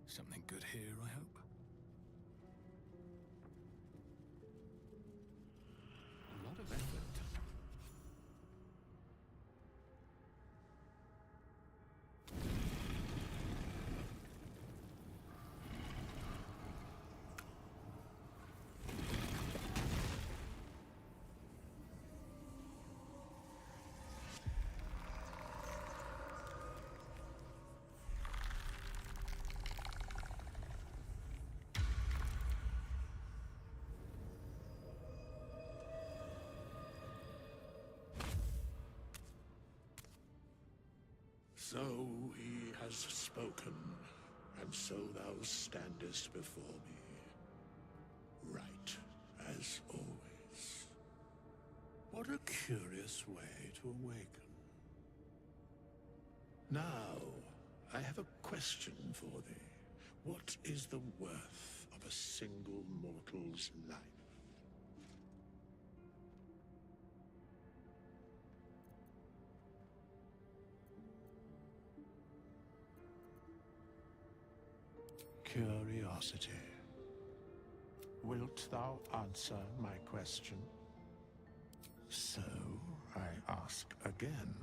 Something good here, I hope. A lot of effort. So he has spoken, and so thou standest before me. Right, as always. What a curious way to awaken. Now, I have a question for thee. What is the worth of a single mortal's life? Curiosity. Wilt thou answer my question? So, I ask again,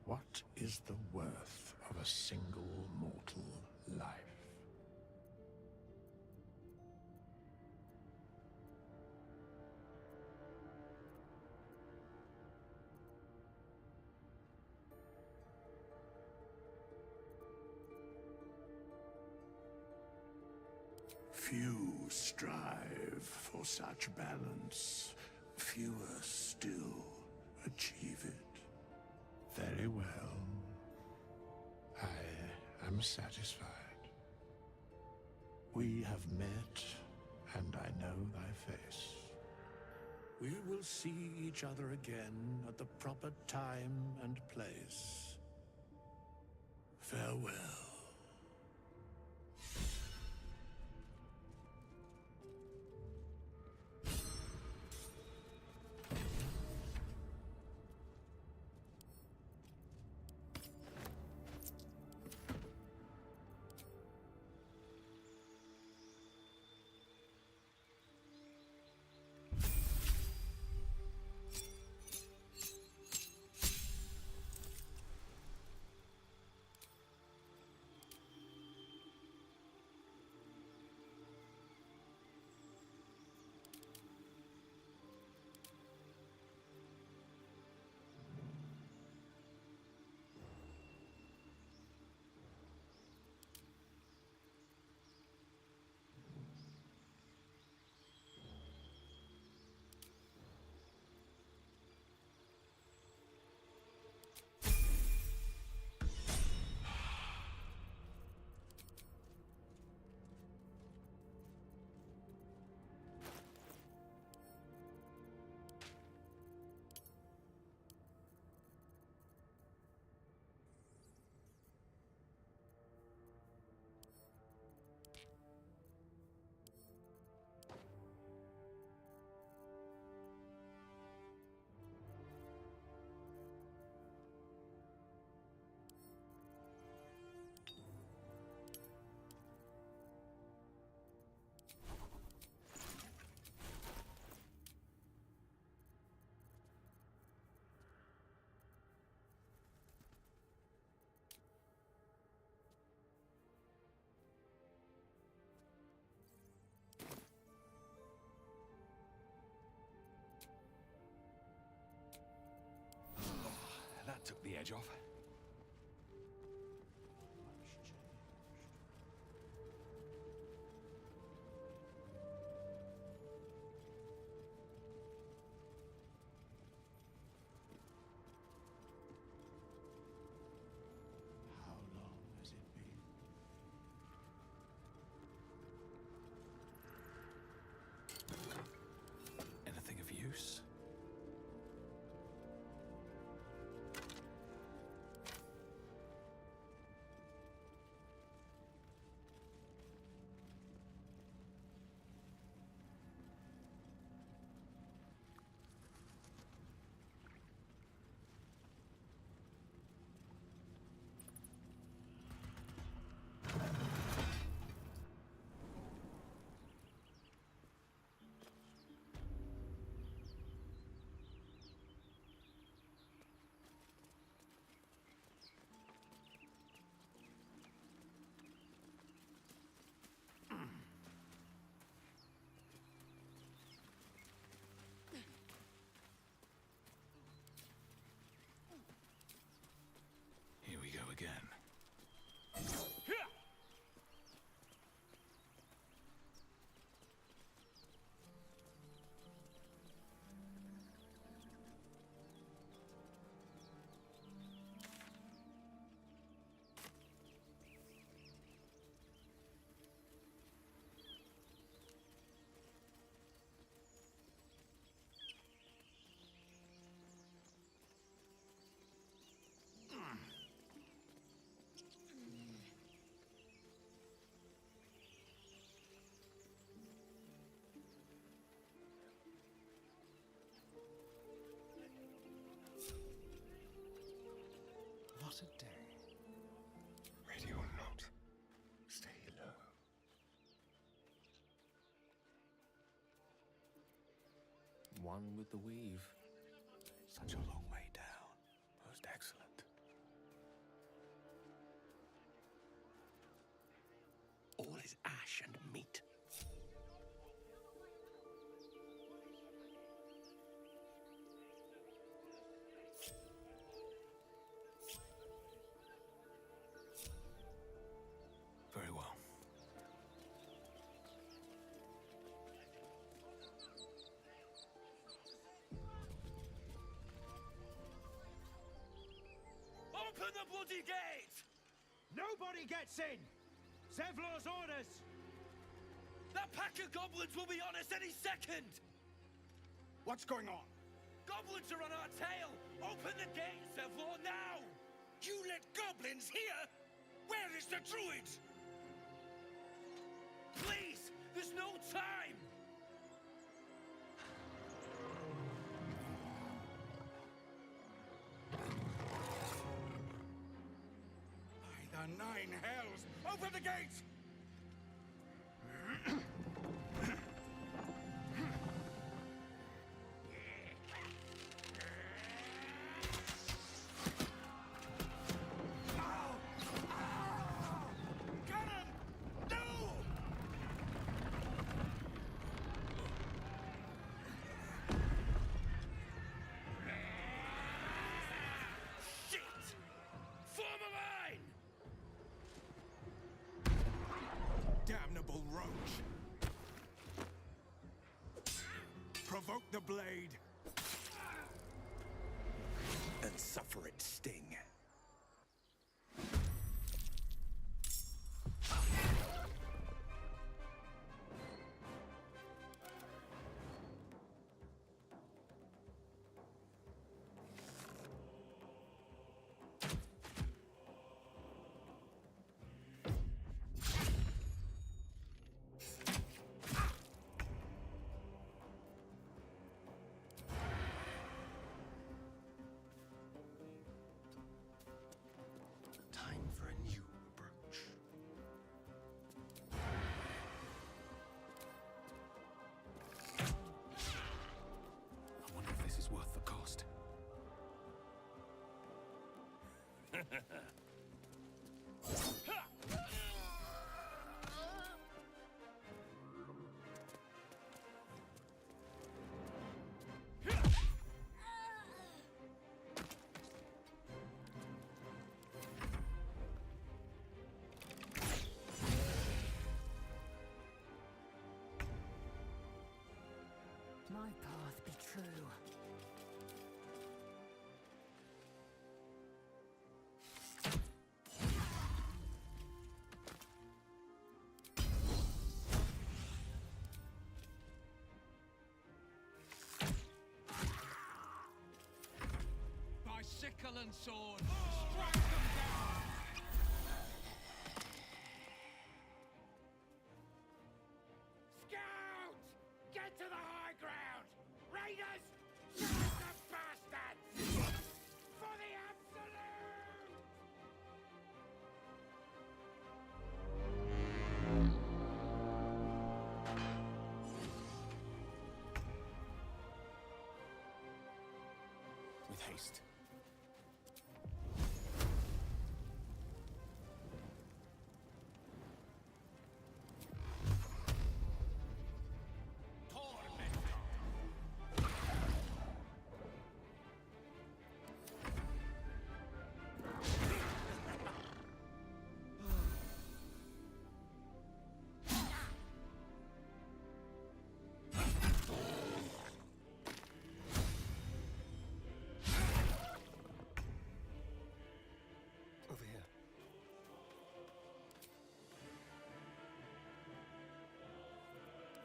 what is the worth of a single mortal life? Few strive for such balance. Fewer still achieve it. Very well. I am satisfied. We have met, and I know thy face. We will see each other again at the proper time and place. Farewell. That took the edge off. How long has it been? Anything of use? Here we go again. What a day. Ready or not, stay low. One with the weave. Such a long way down. Most excellent. All is ash and meat. Very well. Open the bloody gate! Nobody gets in! Zevlor's orders! That pack of goblins will be on us any second! What's going on? Goblins are on our tail! Open the gate, Zevlor, now! You let goblins here? Where is the druid? Please! There's no time! By the nine hells! Open the gate! Shit! Form a line! Damnable roach! Provoke the blade! And suffer its sting. Time for a new approach. I wonder if this is worth the cost. My path be true. By sickle and sword, strike them down! Scout! Get to the high ground! Raiders! Strike the bastards! For the absolute! With haste. Over here.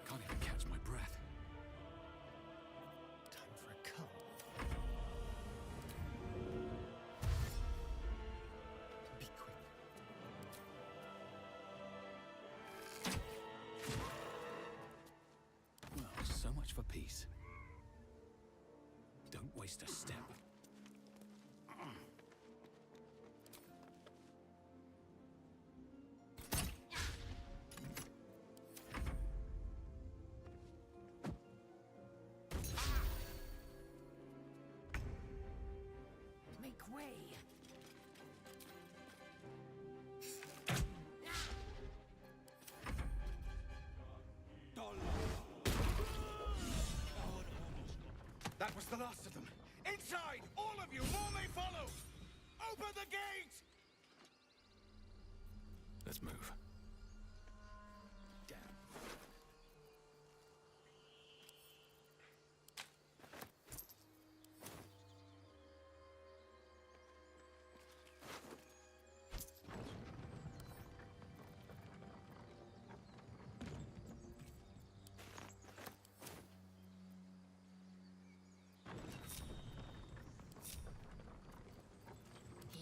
Can't even catch my breath. Time for a cull. Be quick. Well, so much for peace. Don't waste a step. way. That was the last of them. Inside! All of you! More may follow! Open the gate! Let's move.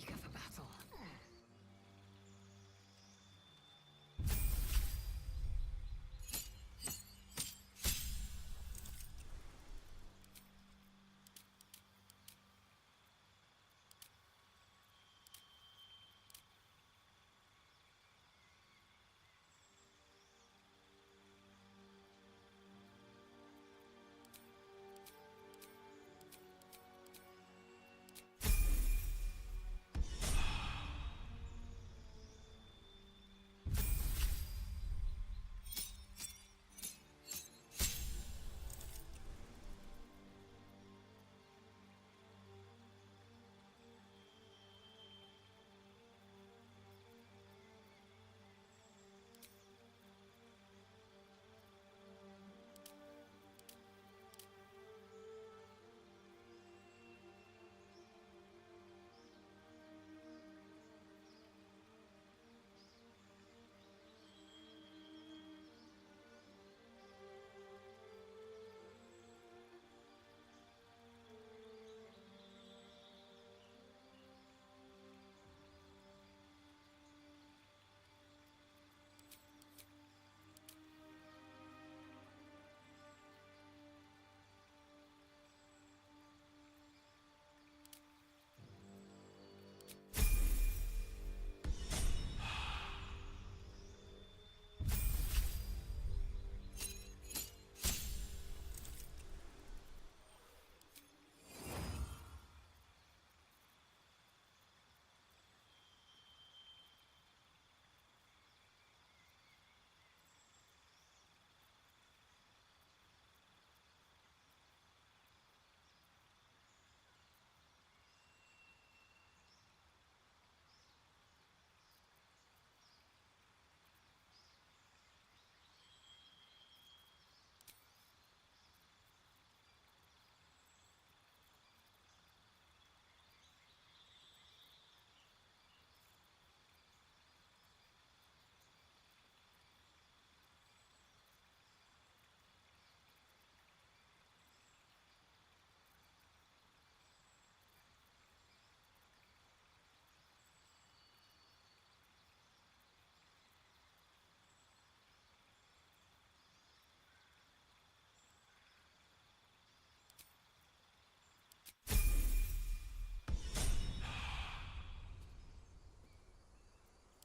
Eager for battle.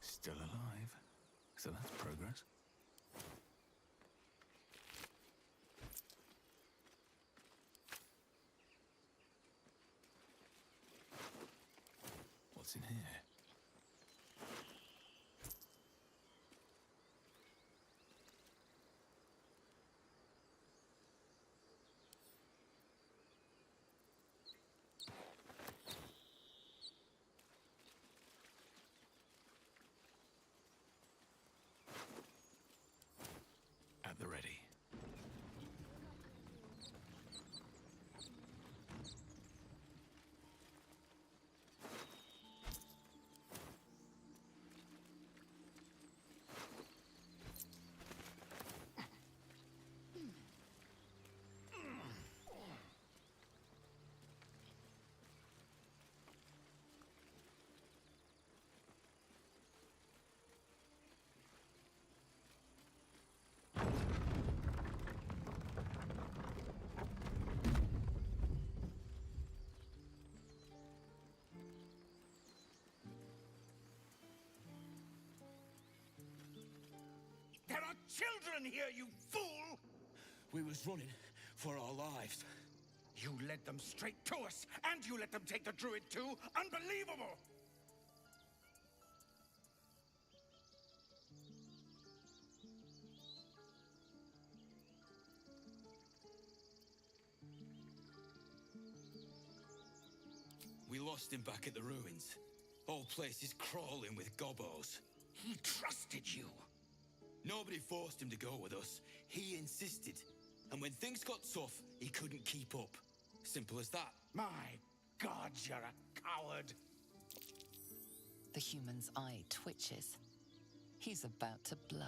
Still alive. So that's progress. What's in here? At the ready. There are children here, you fool! We was running for our lives. You led them straight to us, and you let them take the druid too? Unbelievable! We lost him back at the ruins. Whole place is crawling with gobos. He trusted you. Nobody forced him to go with us. He insisted. And when things got tough, he couldn't keep up. Simple as that. My gods, you're a coward. The human's eye twitches. He's about to blow.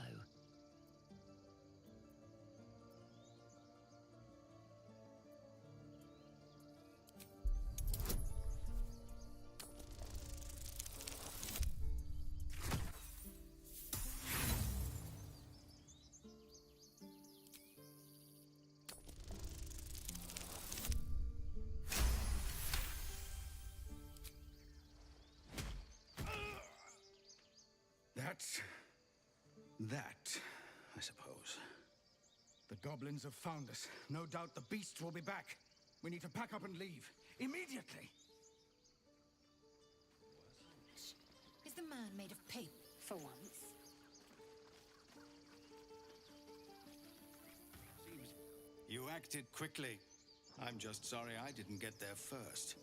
That, I suppose. The goblins have found us. No doubt the beasts will be back. We need to pack up and leave. Immediately! Is the man made of paper for once? You acted quickly. I'm just sorry I didn't get there first.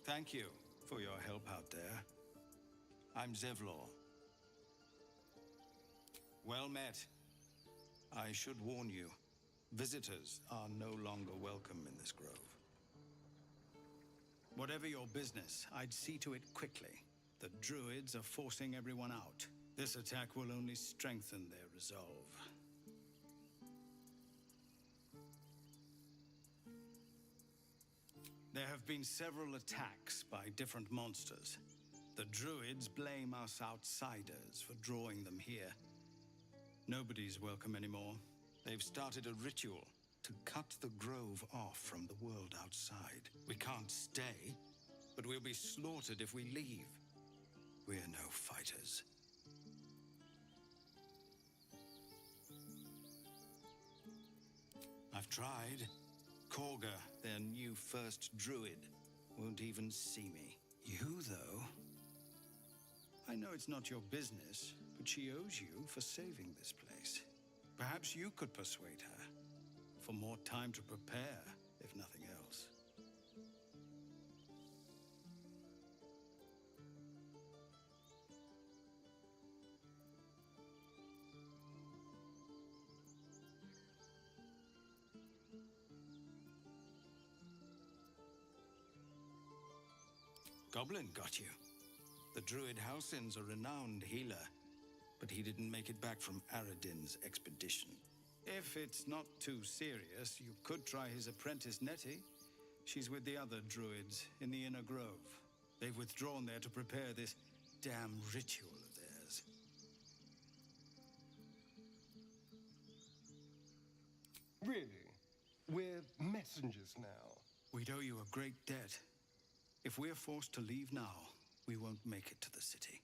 Thank you for your help out there. I'm Zevlor. Well met. I should warn you, visitors are no longer welcome in this grove. Whatever your business, I'd see to it quickly. The druids are forcing everyone out. This attack will only strengthen their resolve. There have been several attacks by different monsters. The druids blame us outsiders for drawing them here. Nobody's welcome anymore. They've started a ritual to cut the grove off from the world outside. We can't stay, but we'll be slaughtered if we leave. We're no fighters. I've tried. Korga, their new first druid, won't even see me. You, though? I know it's not your business, but she owes you for saving this place. Perhaps you could persuade her, for more time to prepare, if nothing else. Goblin got you. The druid Halsin's a renowned healer, but he didn't make it back from Aradin's expedition. If it's not too serious, you could try his apprentice Nettie. She's with the other druids in the inner grove. They've withdrawn there to prepare this damn ritual of theirs. Really? We're messengers now. We'd owe you a great debt. If we're forced to leave now, we won't make it to the city.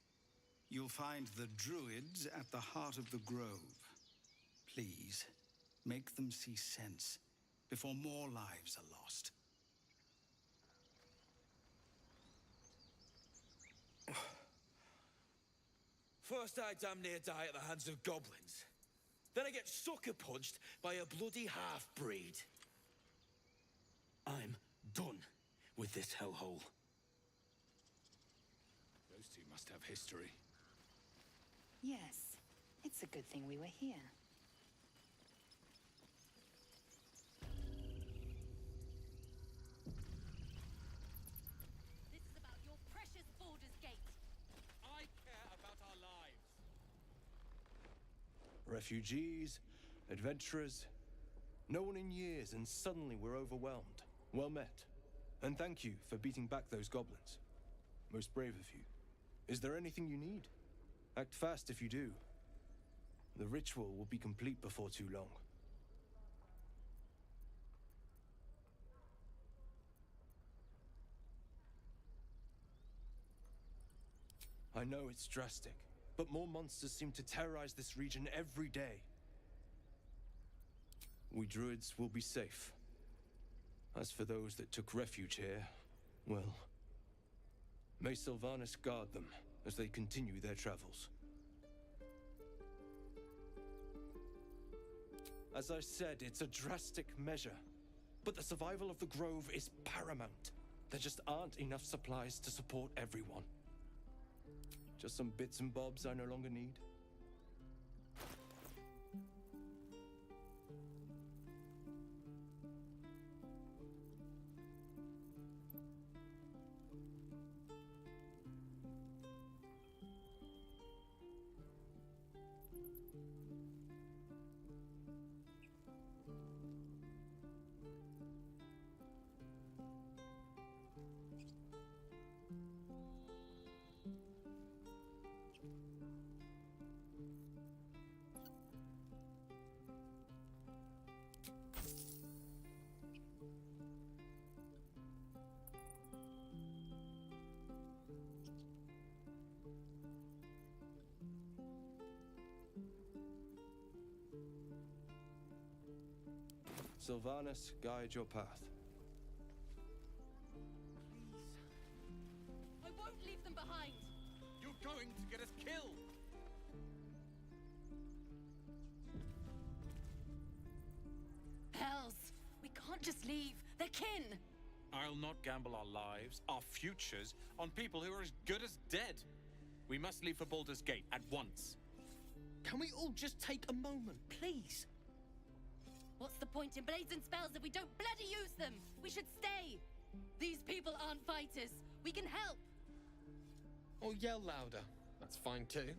You'll find the druids at the heart of the grove. Please, make them see sense before more lives are lost. First I damn near die at the hands of goblins. Then I get sucker punched by a bloody half-breed. I'm done with this hellhole. Those two must have history. Yes. It's a good thing we were here. This is about your precious Baldur's Gate. I care about our lives. Refugees, adventurers, no one in years, and suddenly we're overwhelmed. Well met. And thank you for beating back those goblins. Most brave of you. Is there anything you need? Act fast if you do. The ritual will be complete before too long. I know it's drastic, but more monsters seem to terrorize this region every day. We druids will be safe. As for those that took refuge here, well, may Sylvanas guard them as they continue their travels. As I said, it's a drastic measure, but the survival of the Grove is paramount. There just aren't enough supplies to support everyone. Just some bits and bobs I no longer need. Sylvanas, guide your path. I won't leave them behind. You're going to get us killed. Hells, we can't just leave. They're kin. I'll not gamble our lives, our futures, on people who are as good as dead. We must leave for Baldur's Gate at once. Can we all just take a moment, please? What's the point in blades and spells if we don't bloody use them? We should stay. These people aren't fighters. We can help. Or yell louder. That's fine too.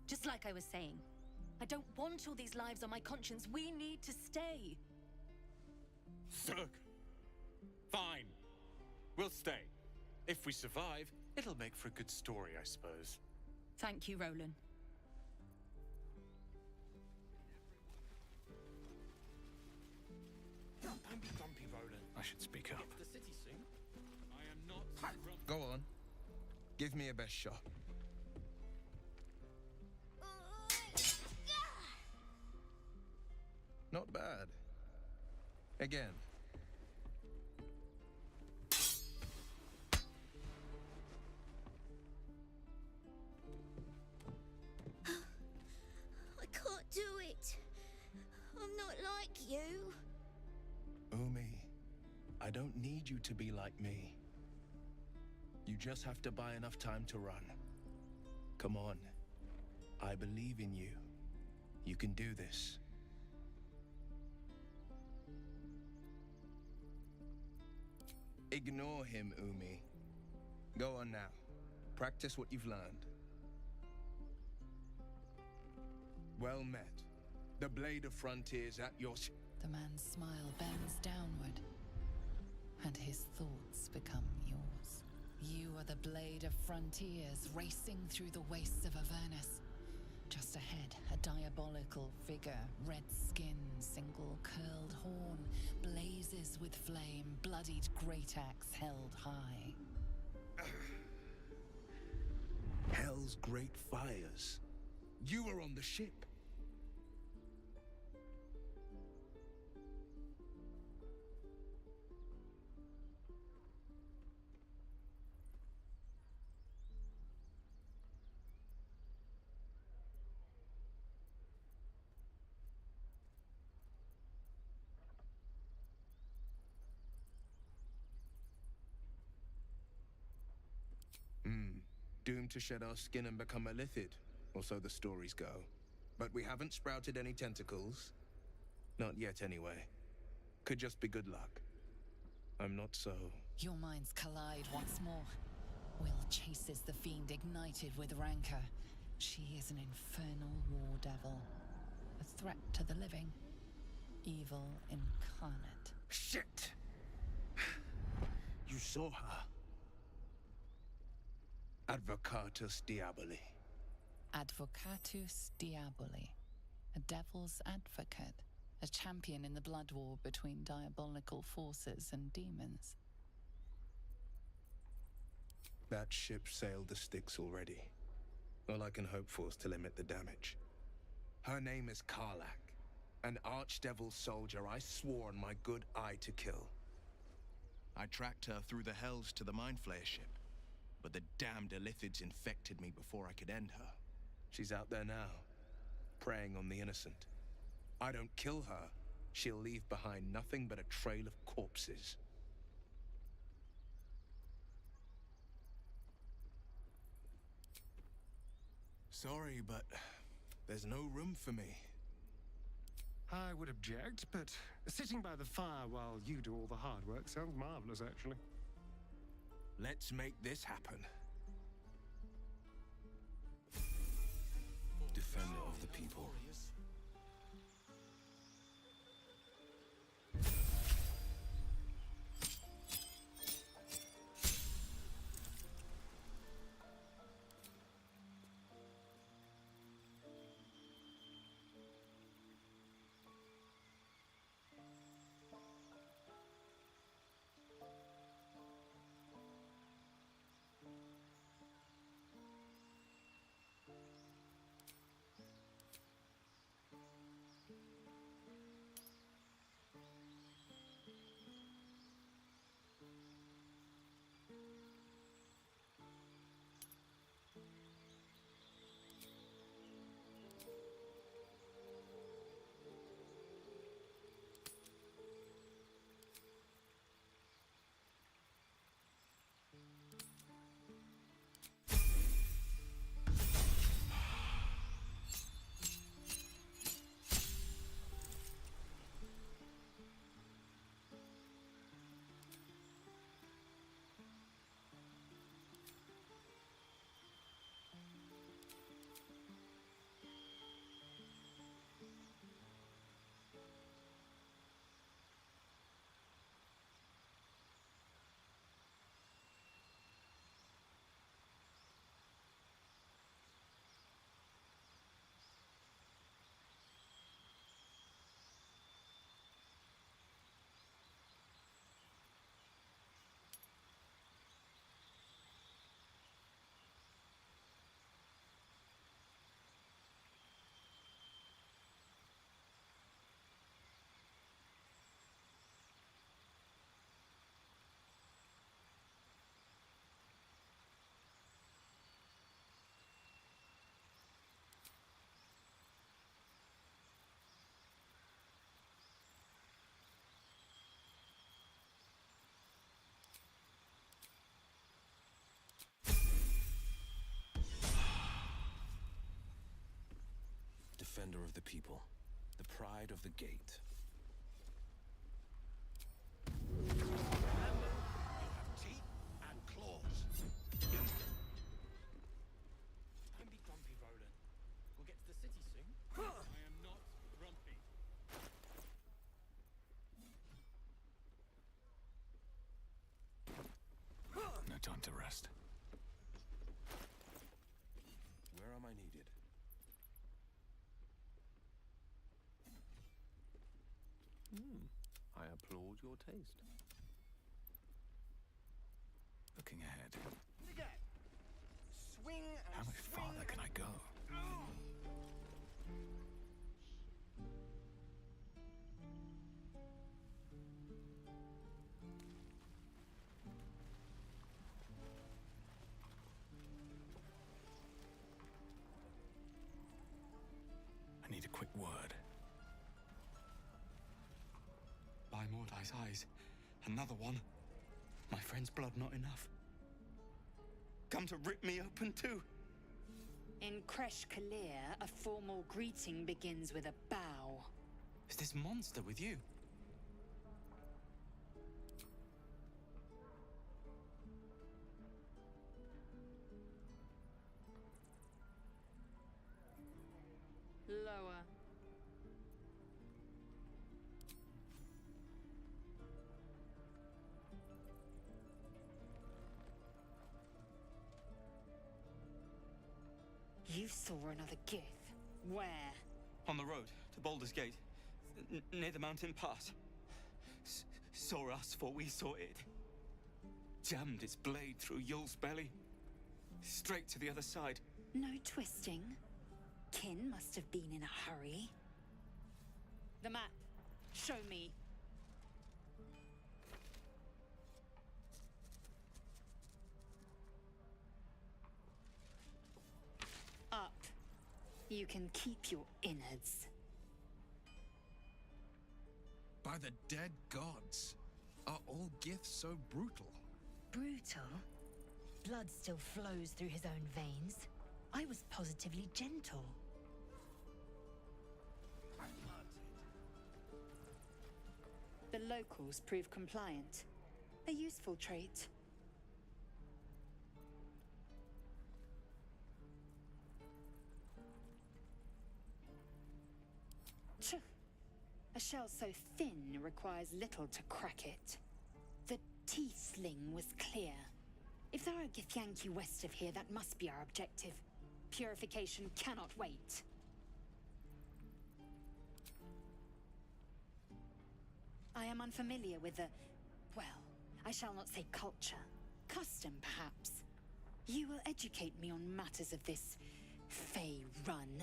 Just like I was saying, I don't want all these lives on my conscience. We need to stay. Zerg. Fine. We'll stay. If we survive, it'll make for a good story, I suppose. Thank you, Roland. Don't be grumpy, Roland. I should speak up. Get to the city soon. I am not... Go on. Give me a best shot. Not bad. Again. I can't do it. I'm not like you. Umi, I don't need you to be like me. You just have to buy enough time to run. Come on. I believe in you. You can do this. Ignore him, Umi. Go on now. Practice what you've learned. Well met. The Blade of Frontiers at your... The man's smile bends downward, and his thoughts become yours. You are the Blade of Frontiers, racing through the wastes of Avernus. Just ahead, a diabolical figure, red skin, single curled horn, blazes with flame, bloodied great axe held high. Hell's great fires. You were on the ship. Doomed to shed our skin and become a lithid, or so the stories go. But we haven't sprouted any tentacles. Not yet, anyway. Could just be good luck. I'm not so... Your minds collide once more. Will chases the fiend ignited with rancor. She is an infernal war devil. A threat to the living. Evil incarnate. Shit! You saw her. Advocatus Diaboli. Advocatus Diaboli. A devil's advocate. A champion in the blood war between diabolical forces and demons. That ship sailed the Styx already. All I can hope for is to limit the damage. Her name is Karlak, an archdevil soldier I swore on my good eye to kill. I tracked her through the hells to the Mind Flayer ship, but the damned Illithids infected me before I could end her. She's out there now, preying on the innocent. I don't kill her, she'll leave behind nothing but a trail of corpses. Sorry, but there's no room for me. I would object, but sitting by the fire while you do all the hard work sounds marvelous, actually. Let's make this happen. Defender of the people. Defender of the people, the pride of the gate. Remember, you have teeth and claws. Use them. Don't be grumpy, Roland. We'll get to the city soon. I am not grumpy. No time to rest. Where am I needed? I applaud your taste. Looking ahead. Again. Swing and How much farther can I go? I need a quick word. By Mordai's eyes, another one. My friend's blood not enough. Come to rip me open too. In Kresh Kalir, a formal greeting begins with a bow. Is this monster with you? Lower. You saw another Gith. Where? On the road to Baldur's Gate, near the mountain pass. Saw us, for we saw it. Jammed its blade through Yul's belly. Straight to the other side. No twisting. kin must have been in a hurry. The map. Show me. Up. You can keep your innards. By the dead gods, are all giths so brutal? Brutal? Blood still flows through his own veins. I was positively gentle. The locals prove compliant. A useful trait. Tch. A shell so thin requires little to crack it. The T-sling was clear. If there are Githyanki west of here, that must be our objective. Purification cannot wait. I am unfamiliar with the... well, I shall not say culture. Custom, perhaps. You will educate me on matters of this... Fey run.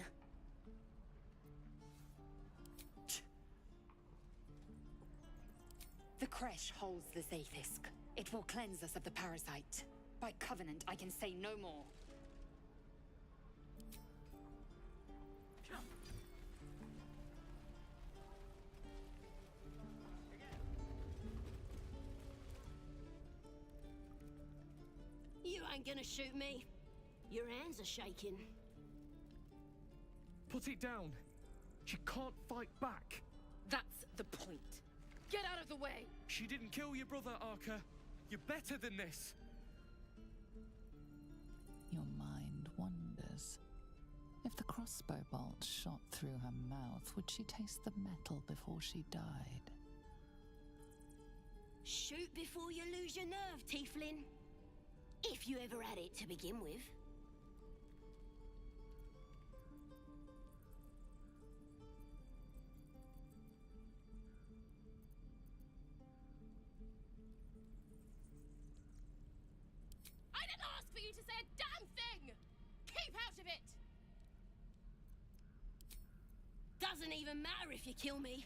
The Kresh holds the Zaithisk. It will cleanse us of the parasite. By covenant, I can say no more. You ain't gonna shoot me. Your hands are shaking. Put it down. She can't fight back. That's the point. Get out of the way! She didn't kill your brother, Arka. You're better than this. Your mind wanders. If the crossbow bolt shot through her mouth, would she taste the metal before she died? Shoot before you lose your nerve, Tiefling. If you ever had it to begin with. I didn't ask for you to say a damn thing! Keep out of it! Doesn't even matter if you kill me.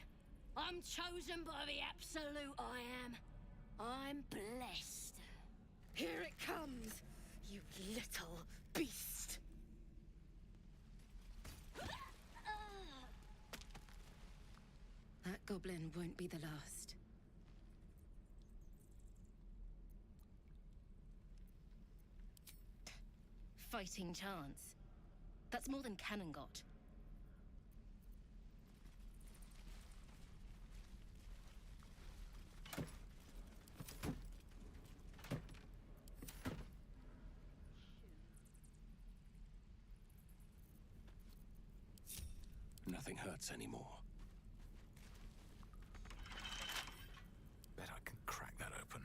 I'm chosen by the absolute I am. I'm blessed. Here it comes, you little beast! That goblin won't be the last. Fighting chance. That's more than Cannon got. Nothing hurts anymore. Bet I can crack that open.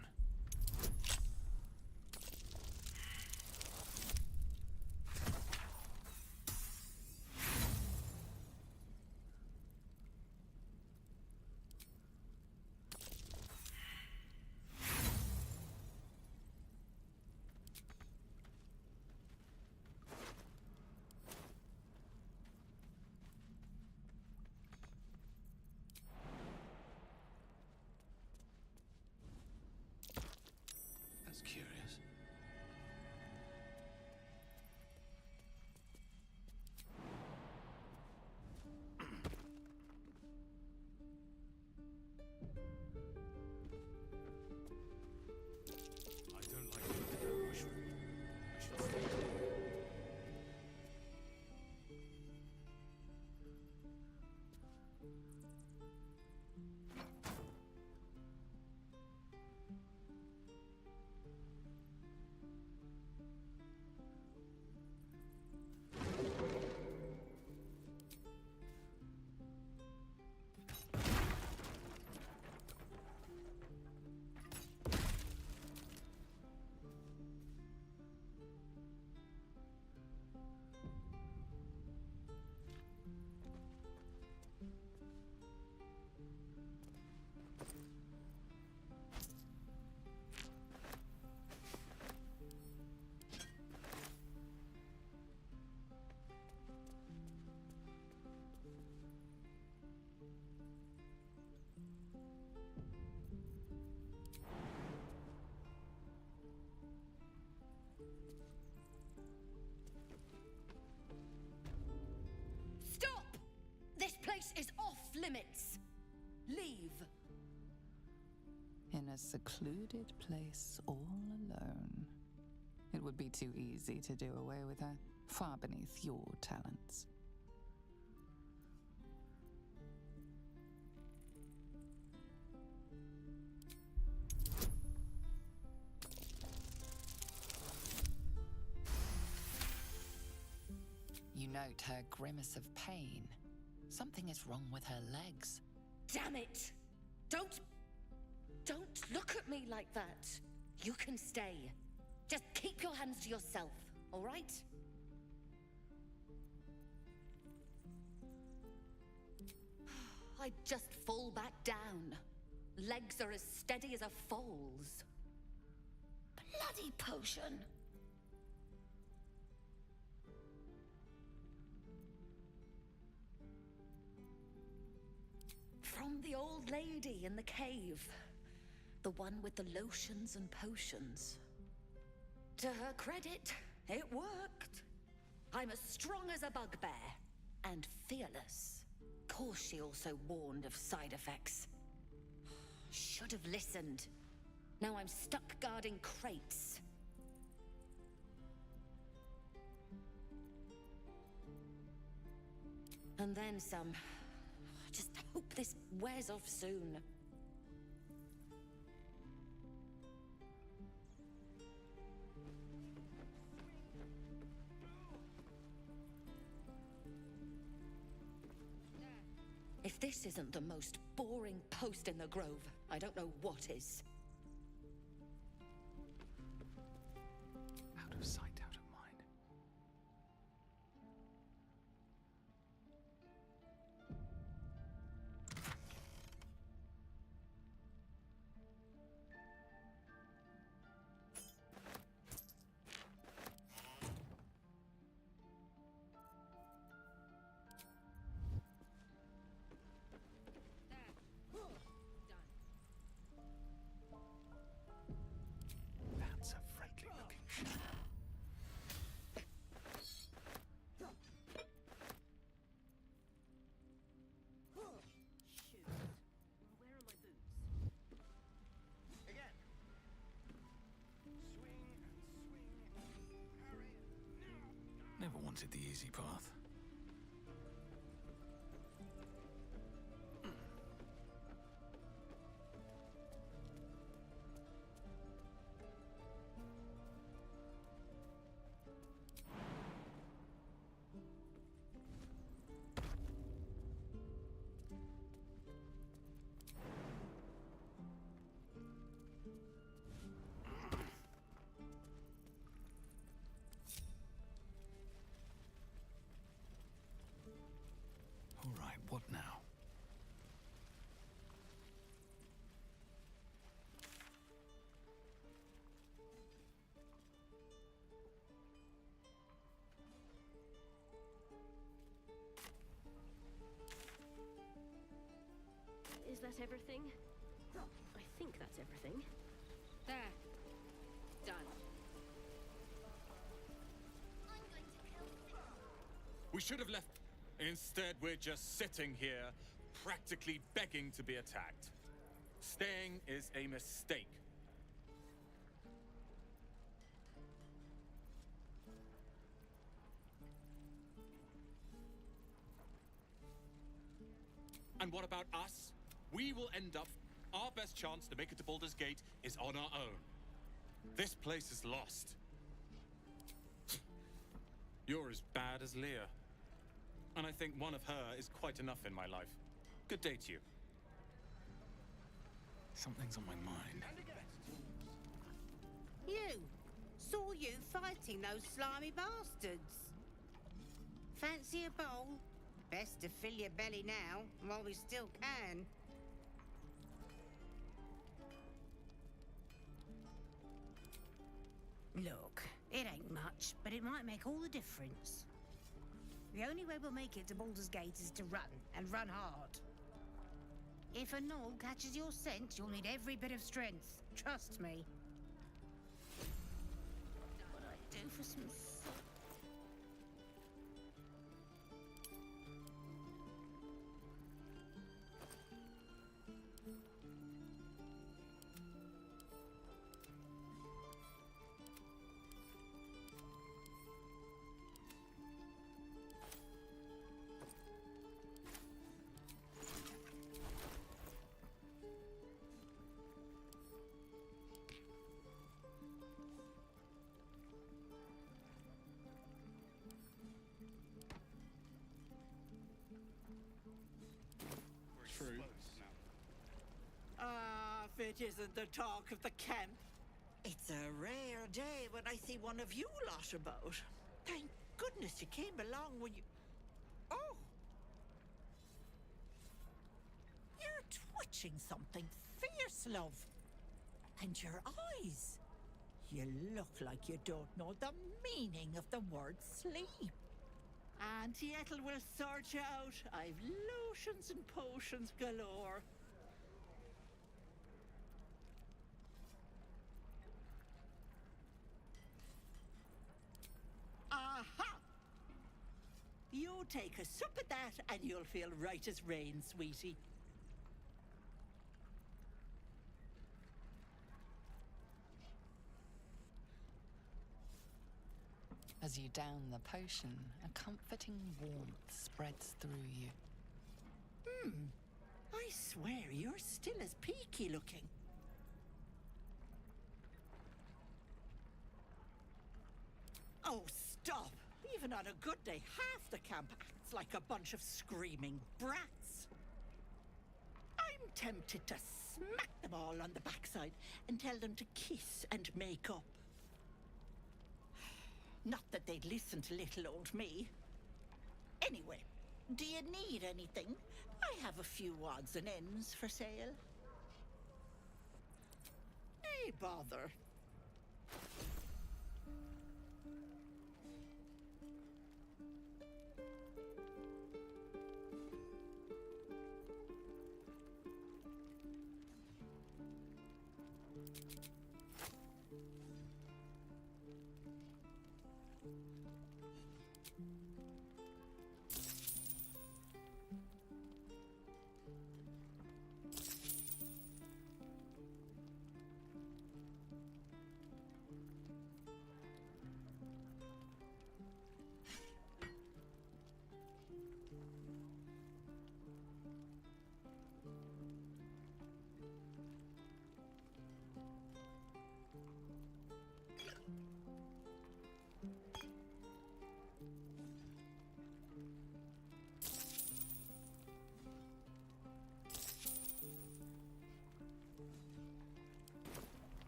secluded place all alone. It would be too easy to do away with her, far beneath your talents. You note her grimace of pain. Something is wrong with her legs. Damn it! Don't look at me like that. You can stay. Just keep your hands to yourself, all right? I just fall back down. Legs are as steady as a foal's. Bloody potion! From the old lady in the cave. The one with the lotions and potions. To her credit, it worked. I'm as strong as a bugbear. And fearless. Course she also warned of side effects. Should have listened. Now I'm stuck guarding crates. And then some. I just hope this wears off soon. If this isn't the most boring post in the Grove, I don't know what is. Out of sight, out of mind. That's a friendly looking ship. Never wanted the easy path. All right, what now? Is that everything? I think that's everything. There. Done. We should have left. Instead, we're just sitting here, practically begging to be attacked. Staying is a mistake. And what about us? We will end up. Our best chance to make it to Baldur's Gate is on our own. This place is lost. You're as bad as Leah. And I think one of her is quite enough in my life. Good day to you. Something's on my mind. You! Saw you fighting those slimy bastards. Fancy a bowl? Best to fill your belly now, while we still can. Look, it ain't much, but it might make all the difference. The only way we'll make it to Baldur's Gate is to run, and run hard. If a gnoll catches your scent, you'll need every bit of strength. Trust me. What I do for some... it isn't the talk of the camp. It's a rare day when I see one of you lot about. Thank goodness you came along when you... Oh! You're twitching something fierce, love. And your eyes. You look like you don't know the meaning of the word sleep. Auntie Ethel will sort you out. I've lotions and potions galore. Aha! You take a sup at that and you'll feel right as rain, sweetie. As you down the potion, a comforting warmth spreads through you. I swear you're still as peaky looking. Oh, stop! Even on a good day, half the camp acts like a bunch of screaming brats. I'm tempted to smack them all on the backside and tell them to kiss and make up. Not that they'd listen to little old me. Anyway, do you need anything? I have a few odds and ends for sale. Hey, bother.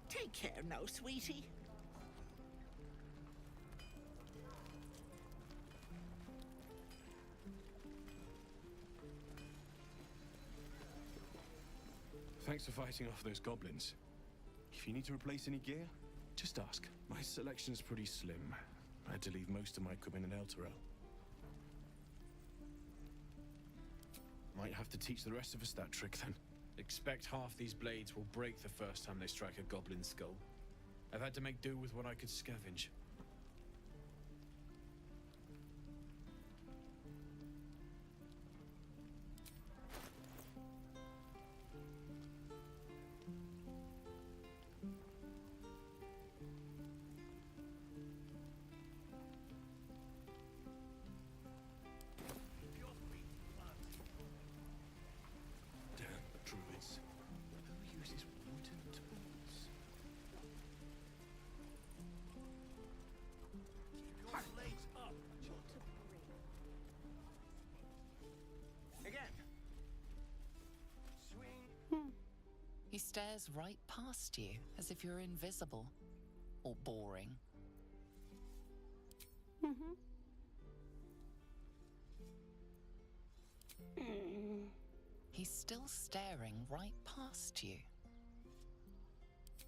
Take care now, sweetie. Thanks for fighting off those goblins. If you need to replace any gear, just ask. My selection's pretty slim. I had to leave most of my equipment in Elturel. Might have to teach the rest of us that trick then. Expect half these blades will break the first time they strike a goblin skull. I've had to make do with what I could scavenge. Druids. Who uses wooden tools? Keep your legs up. Again. Swing. He stares right past you as if you're invisible or boring. He's still staring right past you.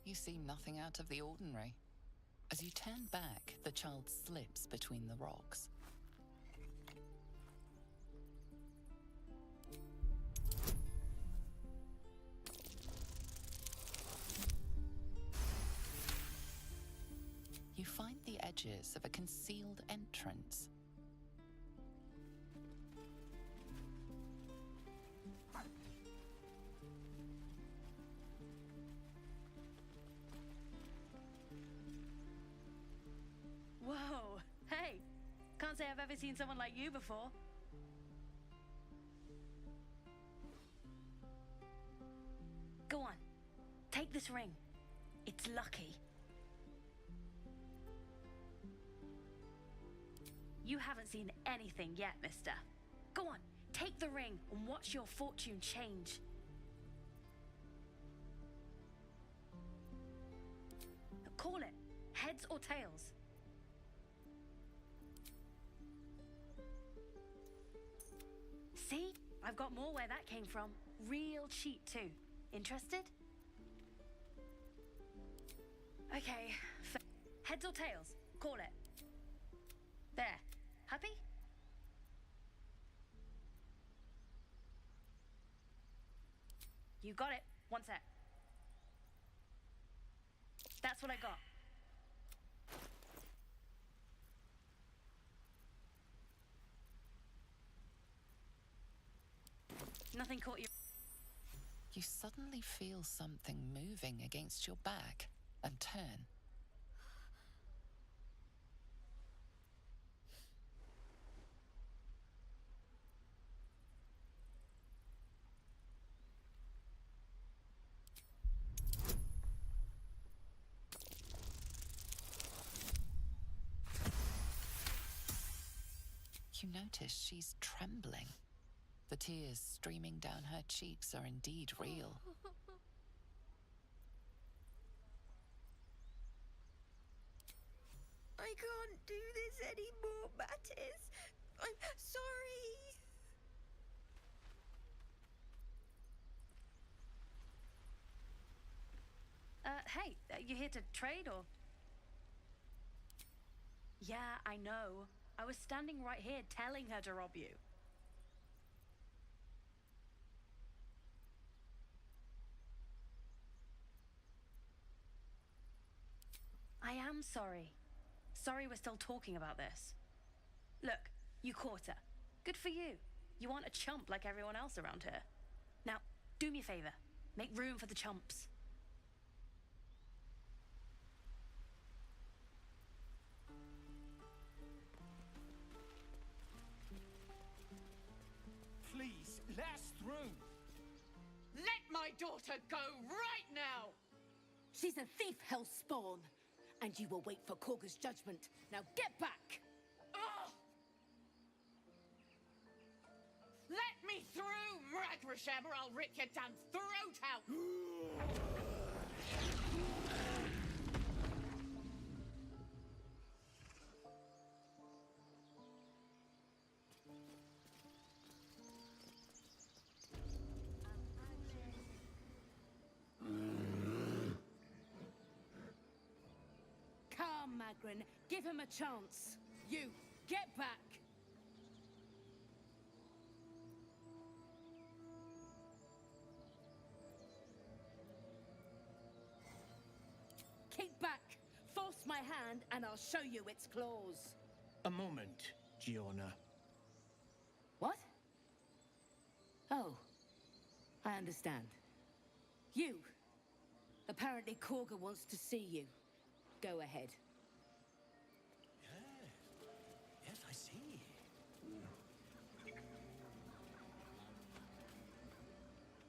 You seem nothing out of the ordinary. As you turn back, the child slips between the rocks. You find the edges of a concealed entrance. Whoa! Hey! Can't say I've ever seen someone like you before. Go on. Take this ring. It's lucky. You haven't seen anything yet, mister. Go on, take the ring and watch your fortune change. Heads or tails? See? I've got more where that came from. Real cheap too. Interested? Okay. Heads or tails? Call it. There. Happy? You got it. One sec. That's what I got. Nothing caught you. You suddenly feel something moving against your back and turn. You notice she's trembling. The tears streaming down her cheeks are indeed real. I can't do this anymore, Mattis. I'm sorry. Hey, you here to trade or? Yeah, I know. I was standing right here telling her to rob you. I am sorry. Sorry we're still talking about this. Look, you caught her. Good for you. You aren't a chump like everyone else around here. Now, do me a favor. Make room for the chumps. Please, let us through. Let my daughter go right now! She's a thief, hellspawn. And you will wait for Korga's judgment. Now get back! Oh! Let me through, Mragrashem, or I'll rip your damn throat out! Come, Magrin. Give him a chance. You, get back! Keep back! Force my hand and I'll show you its claws. A moment, Giona. What? Oh, I understand. You. Apparently Korga wants to see you. Go ahead. Yes, I see.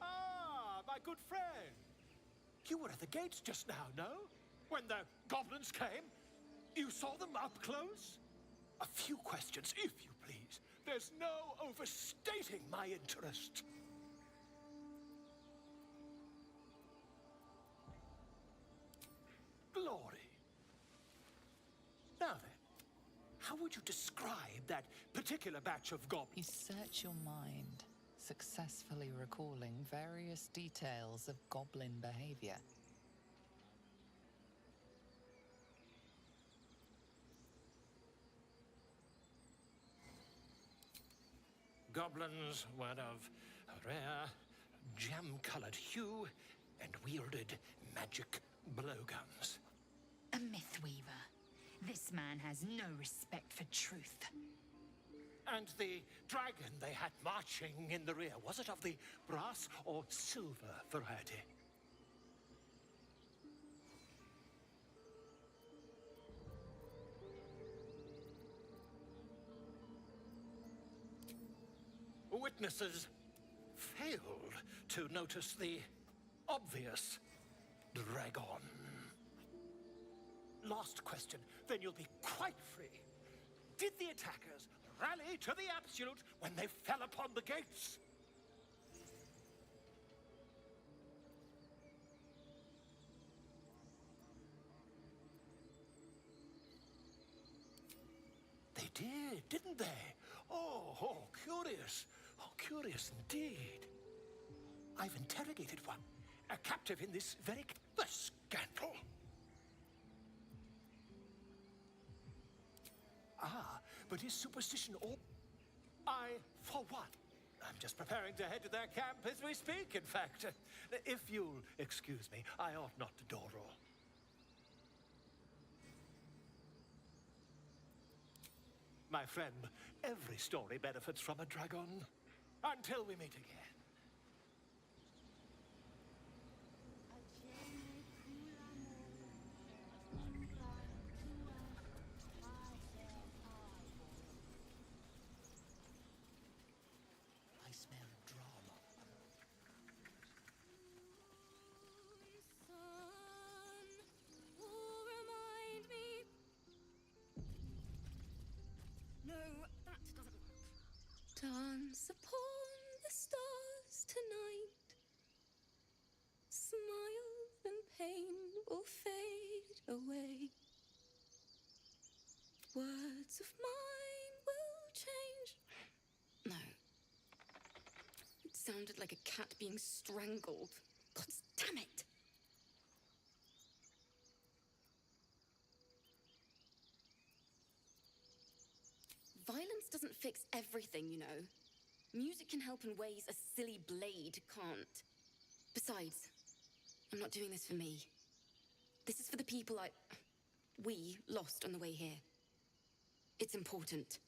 Ah, my good friend. You were at the gates just now, no? When the goblins came? You saw them up close? A few questions, if you please. There's no overstating my interest. Glory. Now then, how would you describe that particular batch of goblins? You search your mind, successfully recalling various details of goblin behavior. Goblins were of a rare, jam-colored hue and wielded magic blowguns. A myth weaver. This man has no respect for truth. And the dragon they had marching in the rear, was it of the brass or silver variety? Witnesses failed to notice the obvious dragon. Last question, then you'll be quite free. Did the attackers rally to the absolute when they fell upon the gates? didn't they? Oh, curious. Oh, curious indeed. I've interrogated one, a captive in this very... The scandal! Ah, but is superstition all... I, for one, I'm just preparing to head to their camp as we speak, in fact. If you'll excuse me, I ought not to dawdle. My friend, every story benefits from a dragon. Until we meet again. I smell drama. Remind me. No, that doesn't work. Dance upon the stars tonight. Smiles and pain will fade away. Words of mine will change. No. It sounded like a cat being strangled. God damn it! Violence doesn't fix everything, you know. Music can help in ways a silly blade can't. Besides, I'm not doing this for me. This is for the people we lost on the way here. It's important.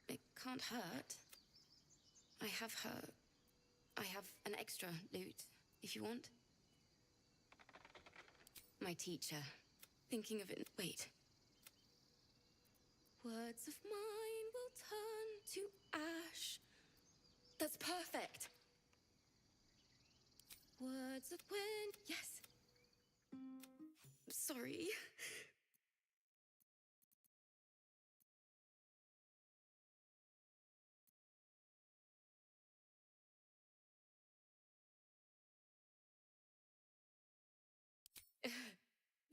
It can't hurt. I have an extra loot, if you want. My teacher. Thinking of it... Wait. Words of mine will turn to ash. That's perfect. Words of wind... Yes. Sorry.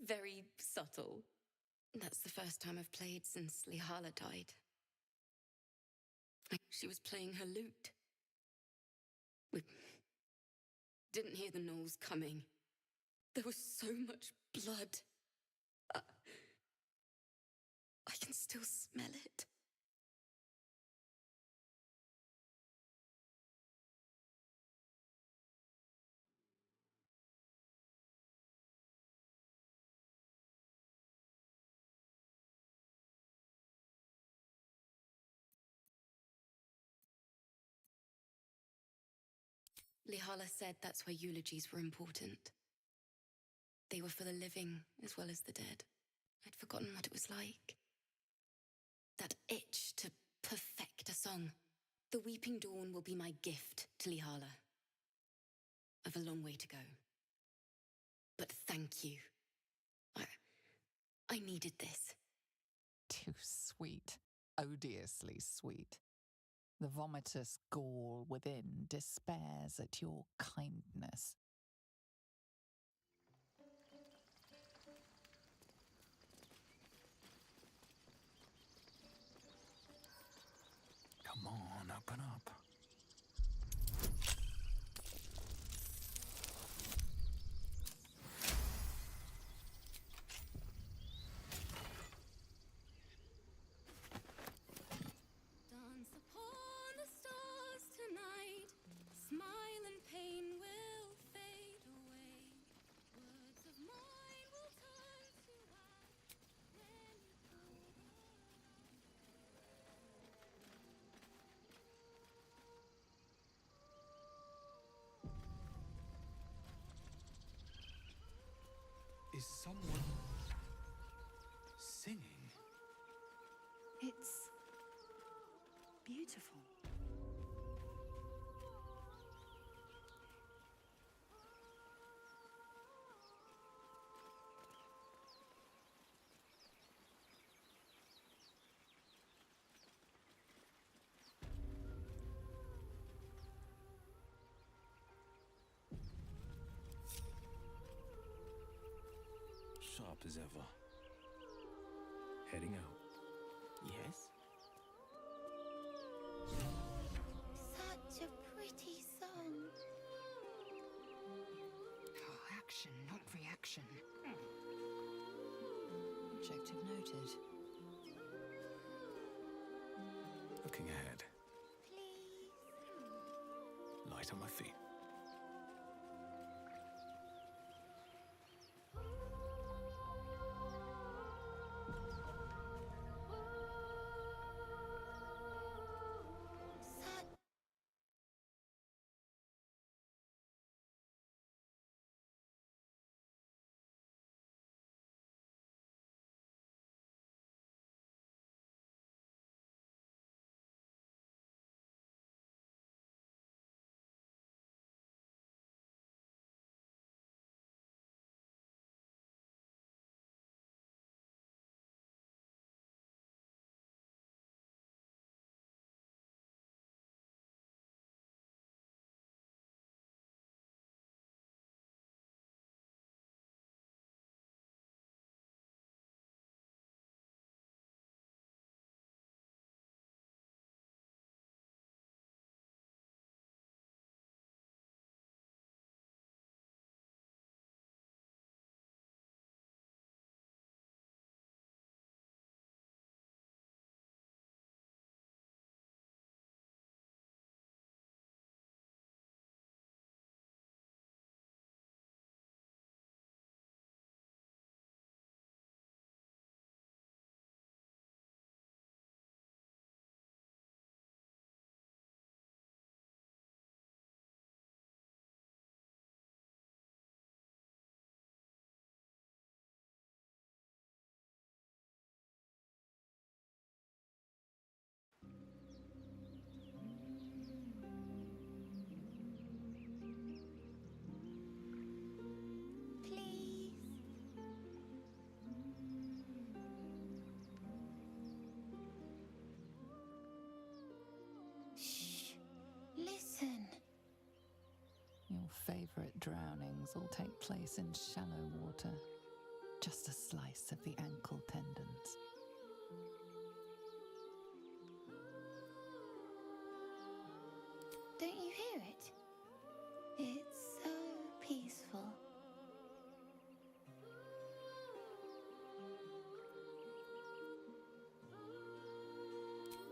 Very subtle. That's the first time I've played since Lihala died. She was playing her lute. We didn't hear the gnolls coming. There was so much blood. I can still smell it. Lihala said that's why eulogies were important. They were for the living as well as the dead. I'd forgotten what it was like. That itch to perfect a song. The Weeping Dawn will be my gift to Lihala. I've a long way to go. But thank you. I needed this. Too sweet. Odiously sweet. The vomitous gall within despairs at your kindness. Come on, open up. Dance upon the stars tonight. Smile and pain will fade away. Words of mine will turn to ash when you pull Is someone singing? It's beautiful. heading out. Yes? Such a pretty song. Oh, action, not reaction. Objective noted. Looking ahead. Light on my feet. Listen. Your favorite drownings all take place in shallow water. Just a slice of the ankle tendons. Don't you hear it? It's so peaceful.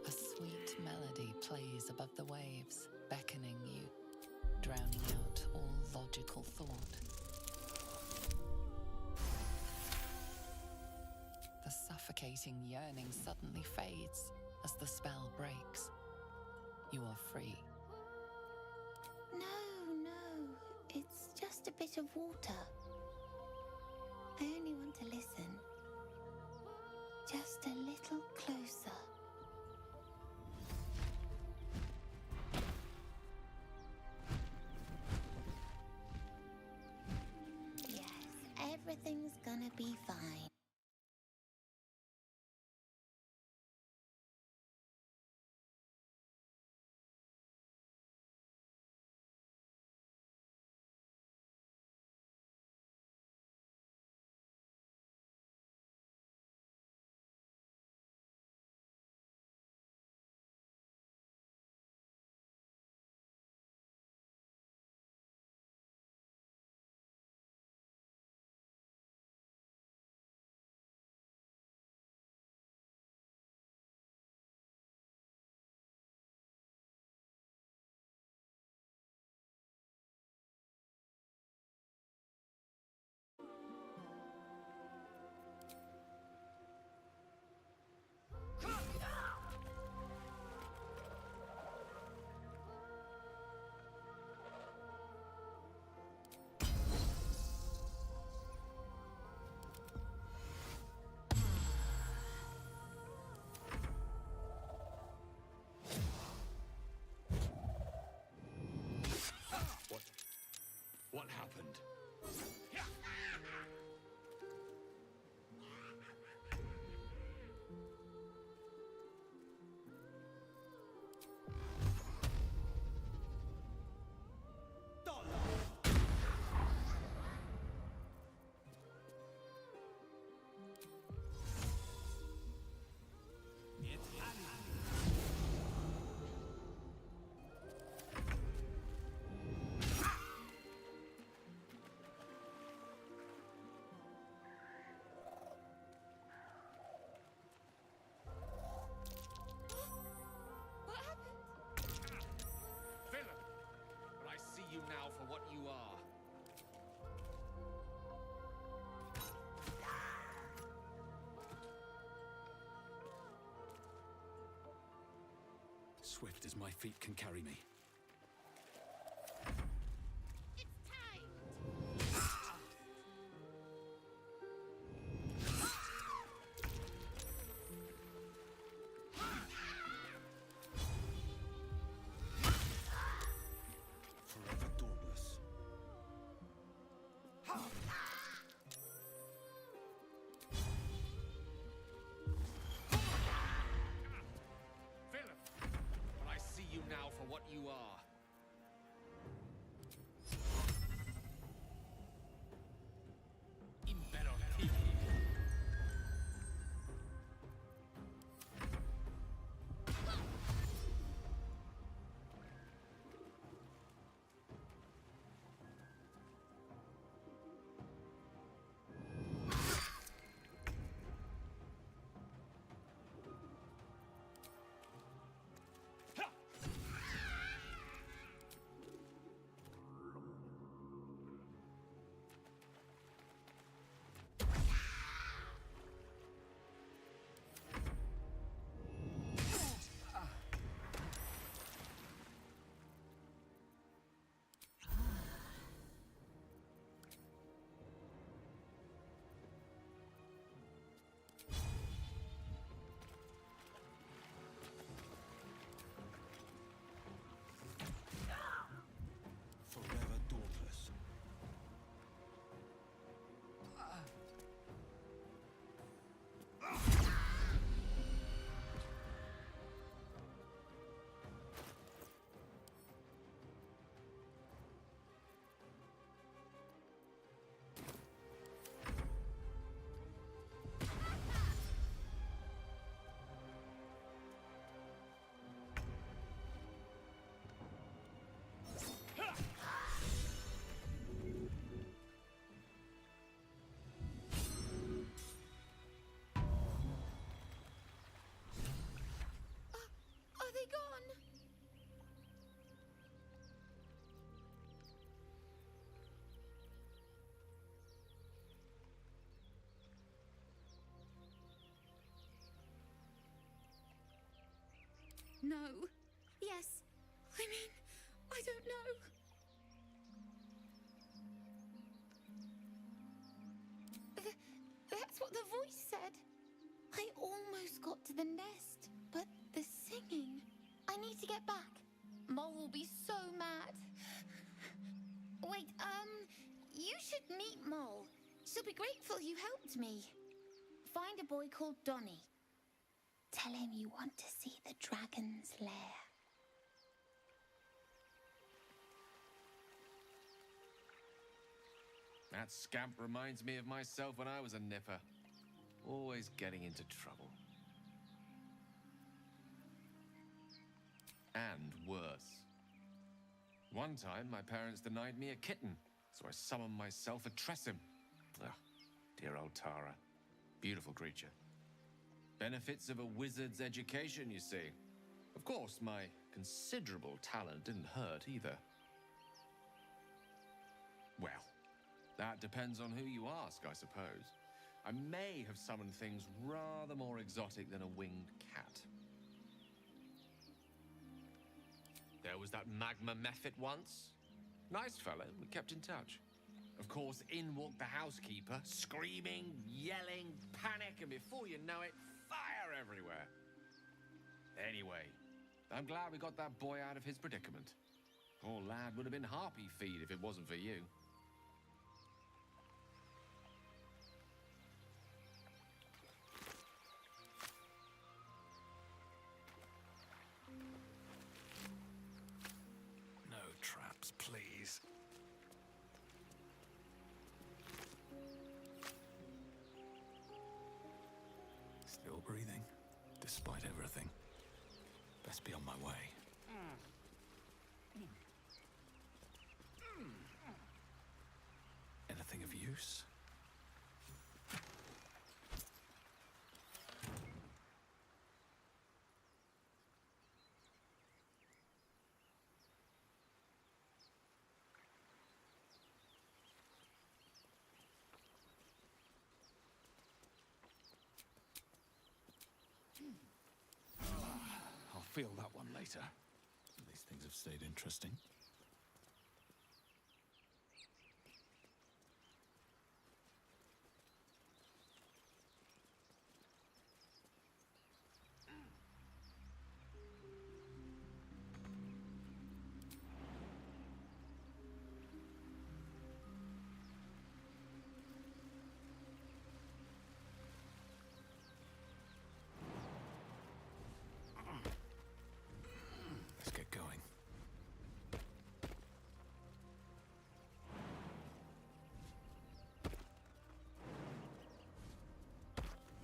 A sweet melody plays above the waves, beckoning you, drowning out all logical thought. The suffocating yearning suddenly fades as the spell breaks. You are free. No, it's just a bit of water. I only want to listen. Just a little closer. Yes, everything's gonna be fine. swift as my feet can carry me. Forever dauntless. Villain! But I see you now for what you are. Impero Pipi. Forever dauntless. Are they gone? No. Yes. I mean, I don't know. That's what the voice said. I almost got to the nest, but the singing. I need to get back. Mole will be so mad. Wait, you should meet Mole. She'll be grateful you helped me. Find a boy called Donny. Tell him you want to see the dragon's lair. That scamp reminds me of myself when I was a nipper. Always getting into trouble. And worse. One time, my parents denied me a kitten, so I summoned myself a Tressim. Ah, dear old Tara. Beautiful creature. Benefits of a wizard's education, you see. Of course, my considerable talent didn't hurt either. Well, that depends on who you ask, I suppose. I may have summoned things rather more exotic than a winged cat. There was that magma mephit once. Nice fellow, we kept in touch. Of course, in walked the housekeeper, screaming, yelling, panic, and before you know it, fire everywhere. Anyway, I'm glad we got that boy out of his predicament. Poor lad would have been harpy feed if it wasn't for you. No traps, please. Still breathing, despite everything. Best be on my way. Anything of use? feel that one later. These things have stayed interesting. Let's get going.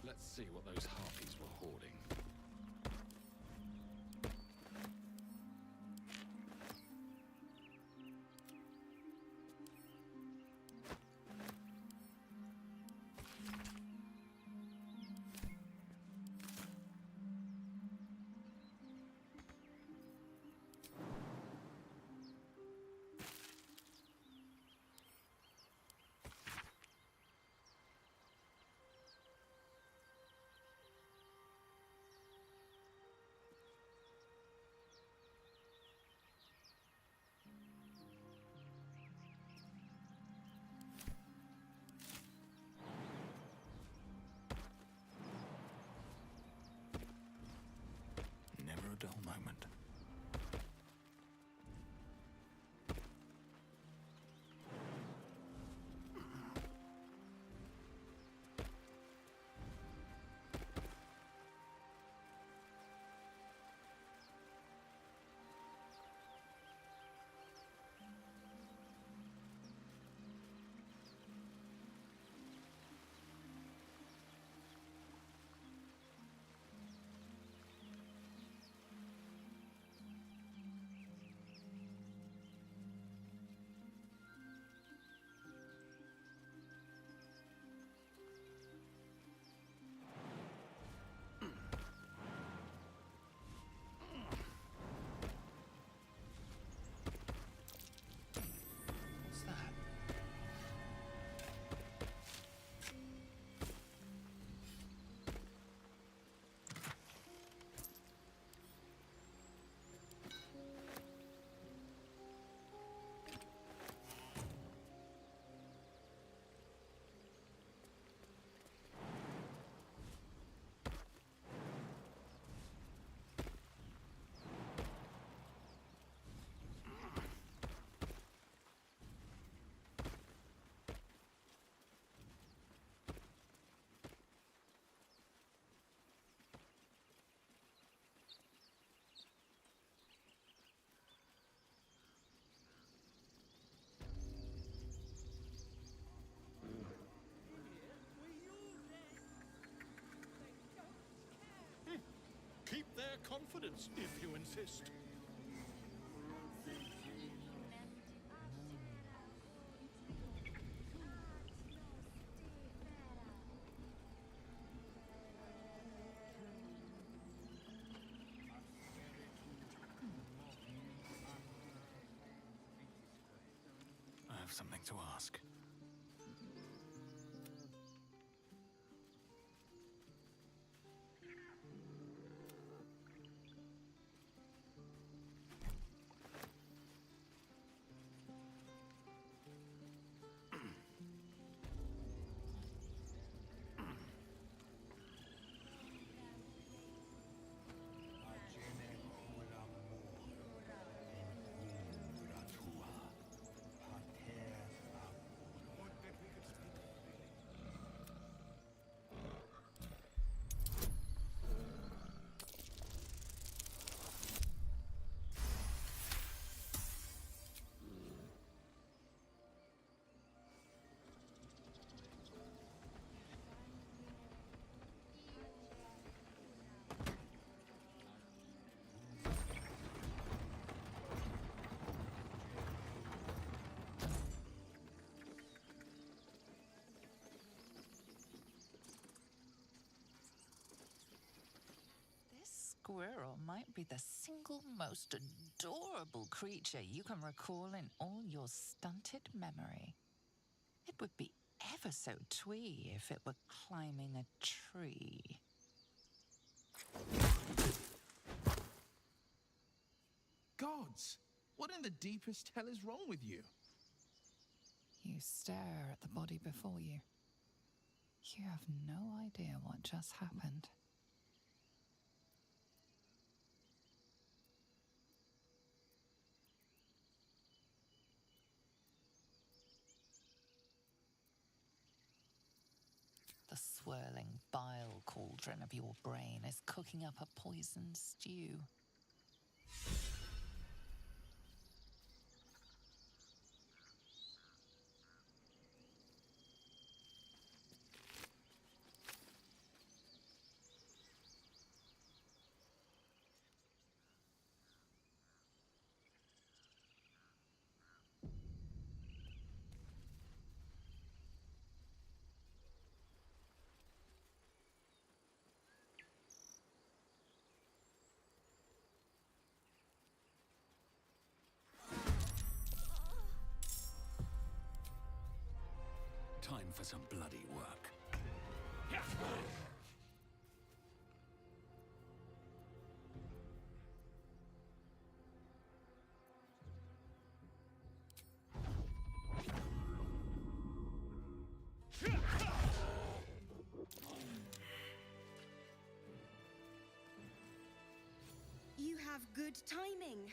Let's see what those harpies were hoarding. Never a dull moment. What's that? Keep their confidence if you insist. I have something to ask. Squirrel might be the single most adorable creature you can recall in all your stunted memory. It would be ever so twee if it were climbing a tree. Gods! What in the deepest hell is wrong with you? You stare at the body before you. You have no idea what just happened. The swirling bile cauldron of your brain is cooking up a poisoned stew. Time for some bloody work. You have good timing.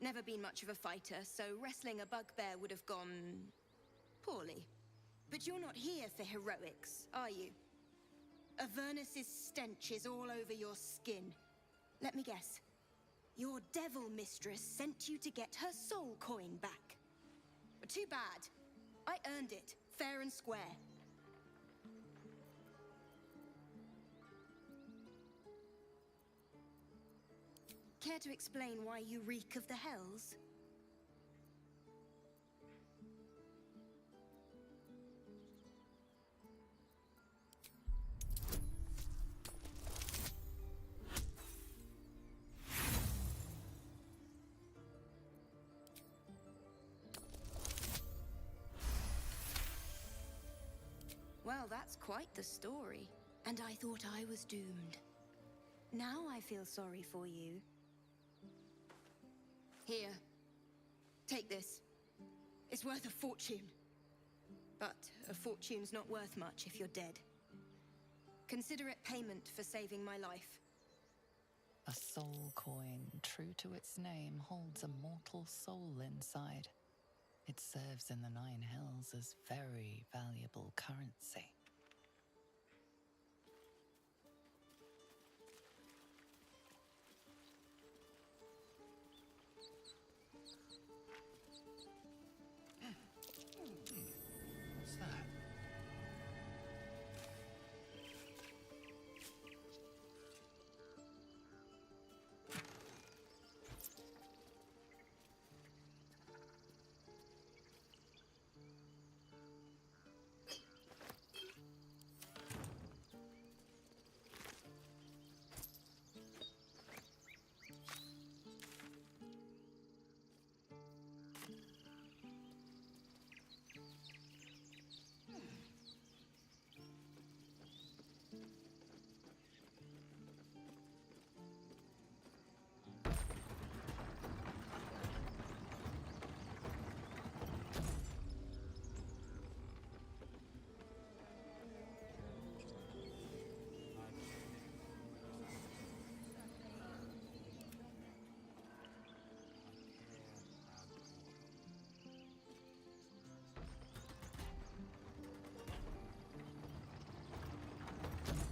Never been much of a fighter, so wrestling a bugbear would have gone poorly. But you're not here for heroics, are you? Avernus's stench is all over your skin. Let me guess. Your devil mistress sent you to get her soul coin back. Too bad. I earned it, fair and square. Care to explain why you reek of the hells? Well, that's quite the story. And I thought I was doomed. Now I feel sorry for you. Here. Take this. It's worth a fortune. But a fortune's not worth much if you're dead. Consider it payment for saving my life. A soul coin, true to its name, holds a mortal soul inside. It serves in the Nine Hells as very valuable currency. What's that?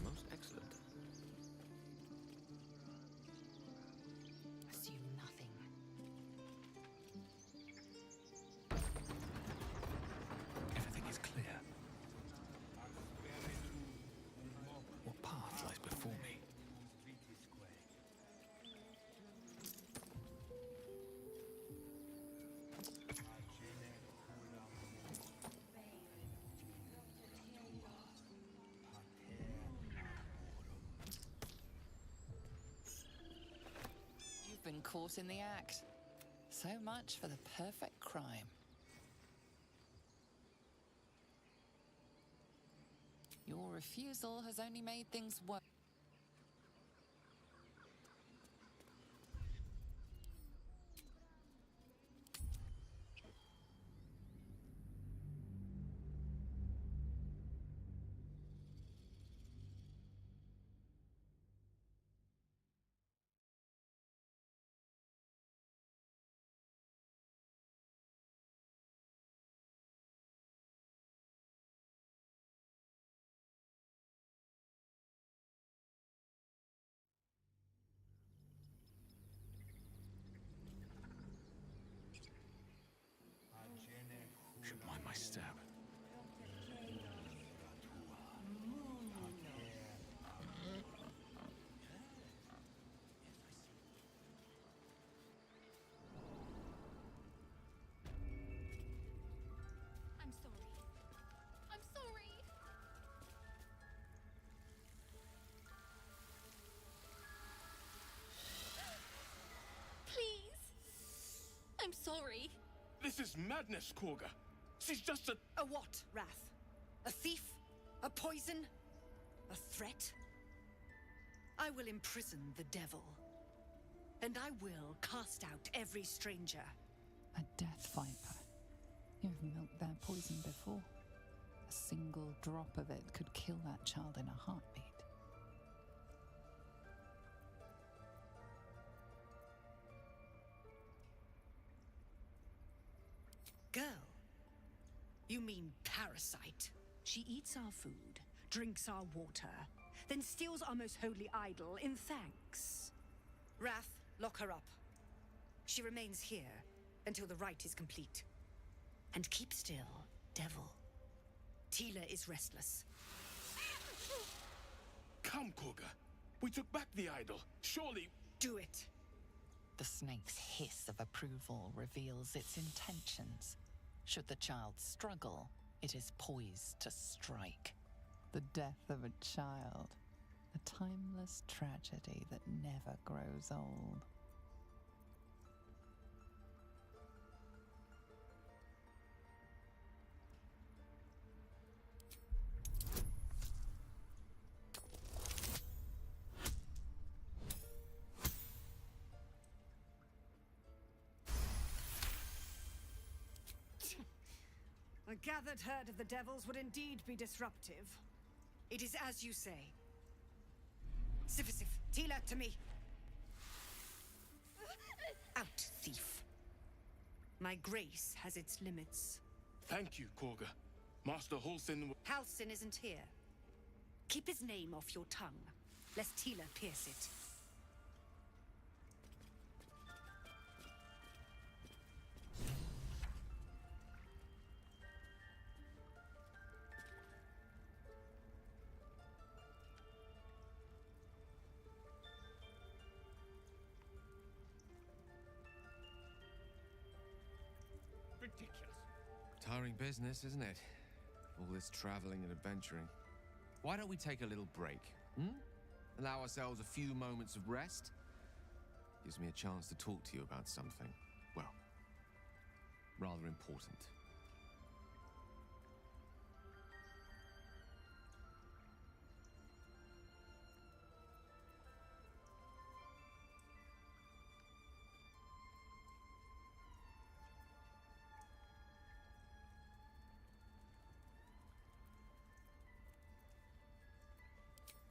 Most excellent. Assume nothing. Everything is clear. What path lies before me? You've been caught in the act. So much for the perfect crime. Your refusal has only made things worse. Nice stab. I'm sorry. I'm sorry. Please. I'm sorry. This is madness, Korga. She's just a... A what, Wrath? A thief? A poison? A threat? I will imprison the devil. And I will cast out every stranger. A death viper. You've milked their poison before. A single drop of it could kill that child in a heartbeat. Girl? You mean parasite? She eats our food, drinks our water, then steals our most holy idol in thanks. Wrath, lock her up. She remains here until the rite is complete. And keep still, devil. Tila is restless. Come, Korga. We took back the idol. Surely... Do it. The snake's hiss of approval reveals its intentions. Should the child struggle, it is poised to strike. The death of a child. A timeless tragedy that never grows old. A gathered herd of the devils would indeed be disruptive. It is as you say. Sifisif, Tila, to me. Out, thief. My grace has its limits. Thank you, Korga. Master Halsin... Halsin isn't here. Keep his name off your tongue, lest Tila pierce it. Tiring business, isn't it? All this traveling and adventuring. Why don't we take a little break? Allow ourselves a few moments of rest? Gives me a chance to talk to you about something, well, rather important.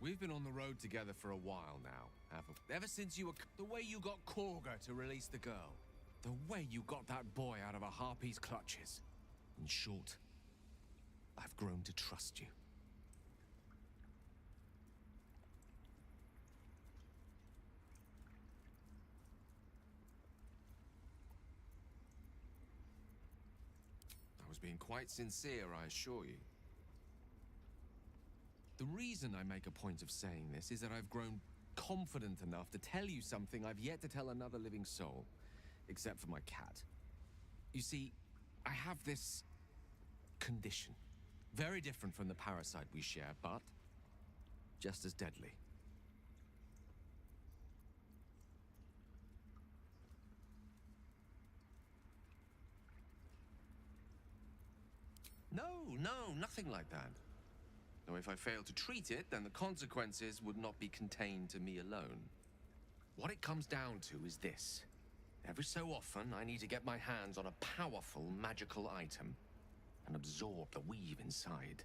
We've been on the road together for a while now, haven't we? Ever since you were... The way you got Korga to release the girl. The way you got that boy out of a harpy's clutches. In short, I've grown to trust you. I was being quite sincere, I assure you. The reason I make a point of saying this is that I've grown confident enough to tell you something I've yet to tell another living soul, except for my cat. You see, I have this condition. Very different from the parasite we share, but just as deadly. No, nothing like that. Though if I fail to treat it, then the consequences would not be contained to me alone. What it comes down to is this. Every so often, I need to get my hands on a powerful magical item and absorb the weave inside.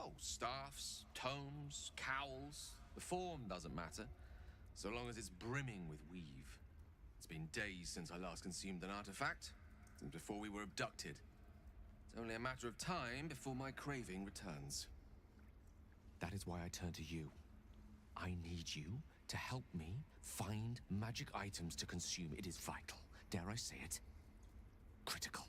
Oh, staffs, tomes, cowls. The form doesn't matter, so long as it's brimming with weave. It's been days since I last consumed an artifact, since before we were abducted. It's only a matter of time before my craving returns. That is why I turn to you. I need you to help me find magic items to consume. It is vital. Dare I say it? Critical.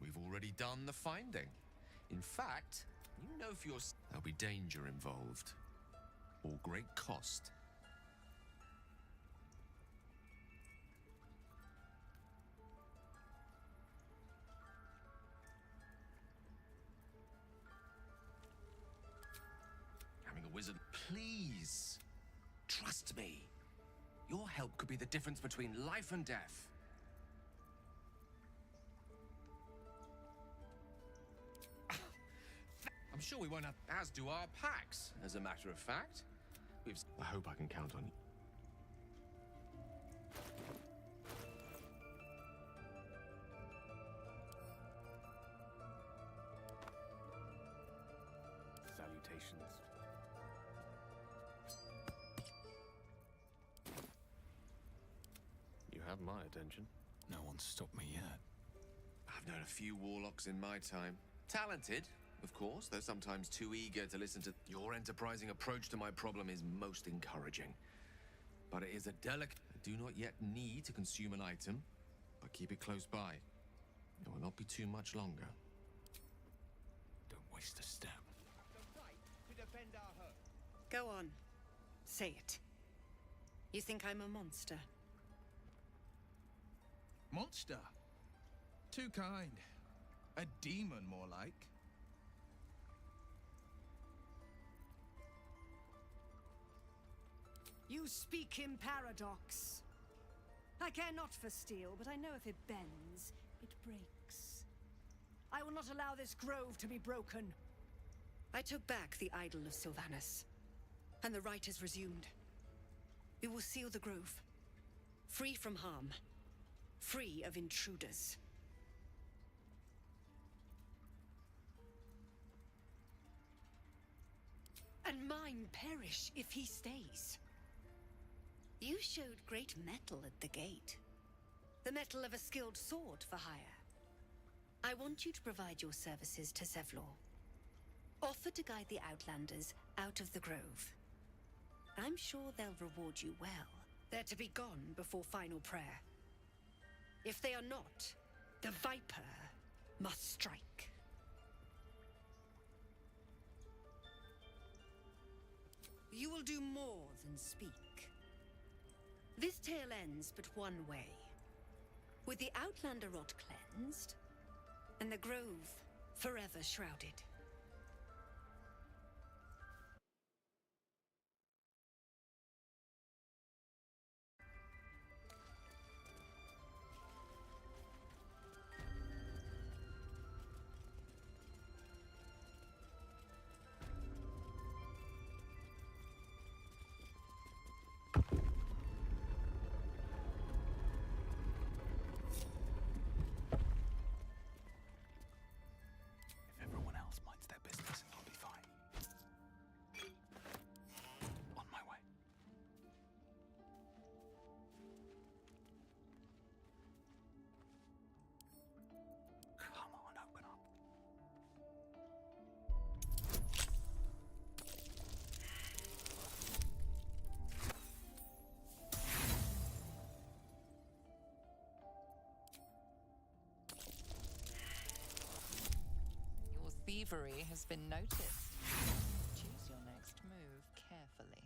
We've already done the finding. In fact, you know for yourself there'll be danger involved, or great cost. Having a wizard, please, trust me. Your help could be the difference between life and death. I'm sure we won't have, as do our packs, as a matter of fact. I hope I can count on you. Salutations. You have my attention. No one's stopped me yet. I've known a few warlocks in my time. Talented, of course, though sometimes too eager to listen to... Your enterprising approach to my problem is most encouraging. But it is a delicate... I do not yet need to consume an item, but keep it close by. It will not be too much longer. Don't waste a step. Go on. Say it. You think I'm a monster? Monster? Too kind. A demon, more like. You speak in paradox. I care not for steel, but I know if it bends, it breaks. I will not allow this grove to be broken. I took back the idol of Sylvanus, and the rite is resumed. We will seal the grove, free from harm, free of intruders. And mine perish if he stays. You showed great mettle at the gate. The mettle of a skilled sword for hire. I want you to provide your services to Zevlor. Offer to guide the Outlanders out of the grove. I'm sure they'll reward you well. They're to be gone before final prayer. If they are not, the Viper must strike. You will do more than speak. This tale ends but one way. With the Outlander rot cleansed, and the grove forever shrouded. If everyone else minds their business, I'll be fine. On my way. Come on, open up. Your thievery has been noticed. Choose your next move carefully.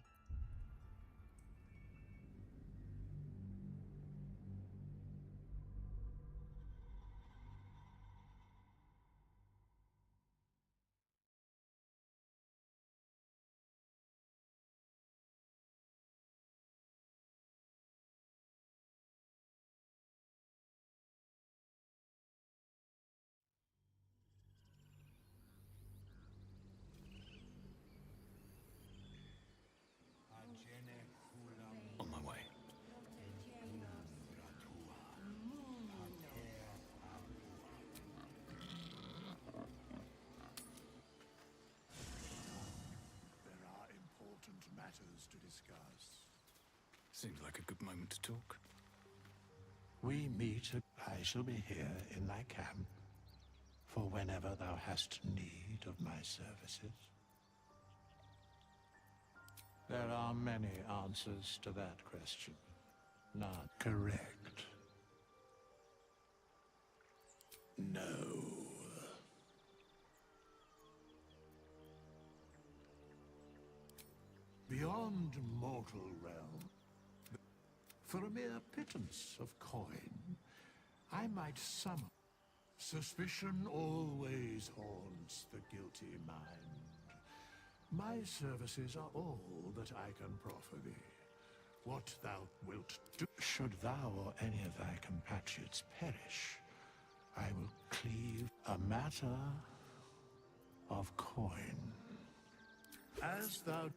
matters to discuss. Seems like a good moment to talk. We meet. I shall be here in thy camp for whenever thou hast need of my services. There are many answers to that question. None correct. No. Beyond mortal realm, for a mere pittance of coin, I might summon. Suspicion always haunts the guilty mind. My services are all that I can proffer thee. What thou wilt do, should thou or any of thy compatriots perish, I will cleave a matter of coin. As thou...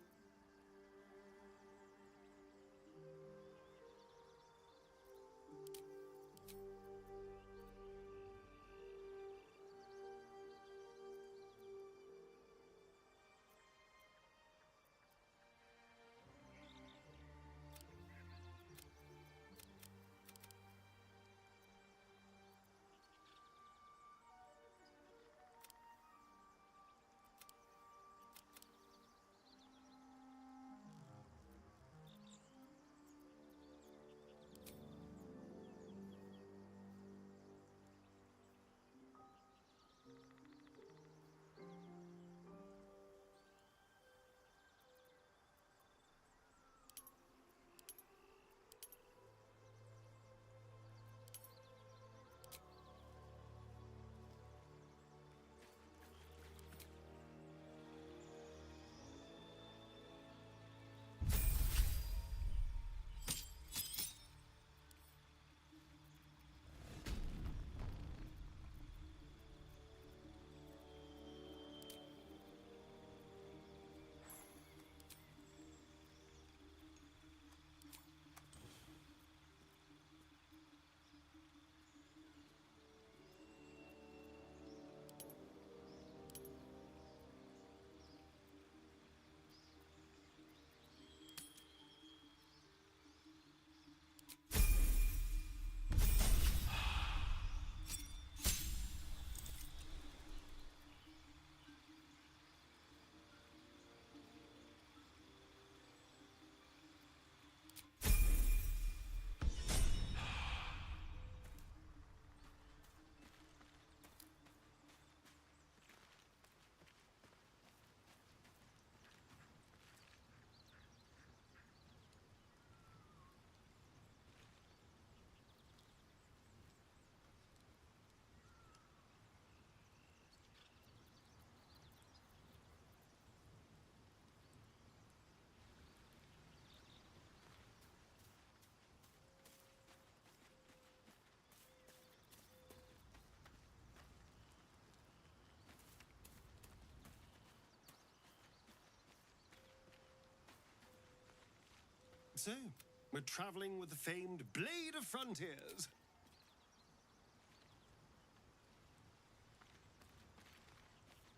So, we're traveling with the famed Blade of Frontiers.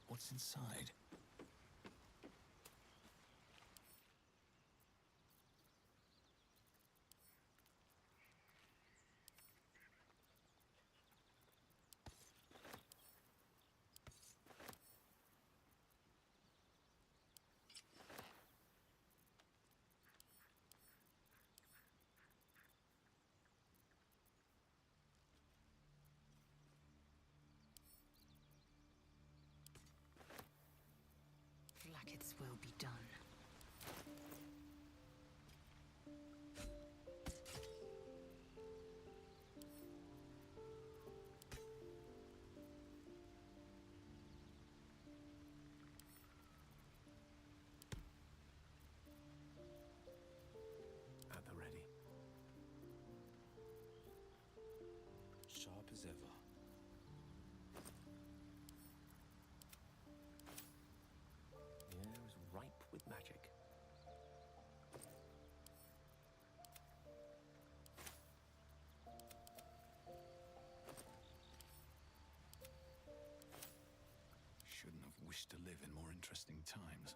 What's inside? Its will be done. At the ready. Sharp as ever. Ripe with magic. Shouldn't have wished to live in more interesting times.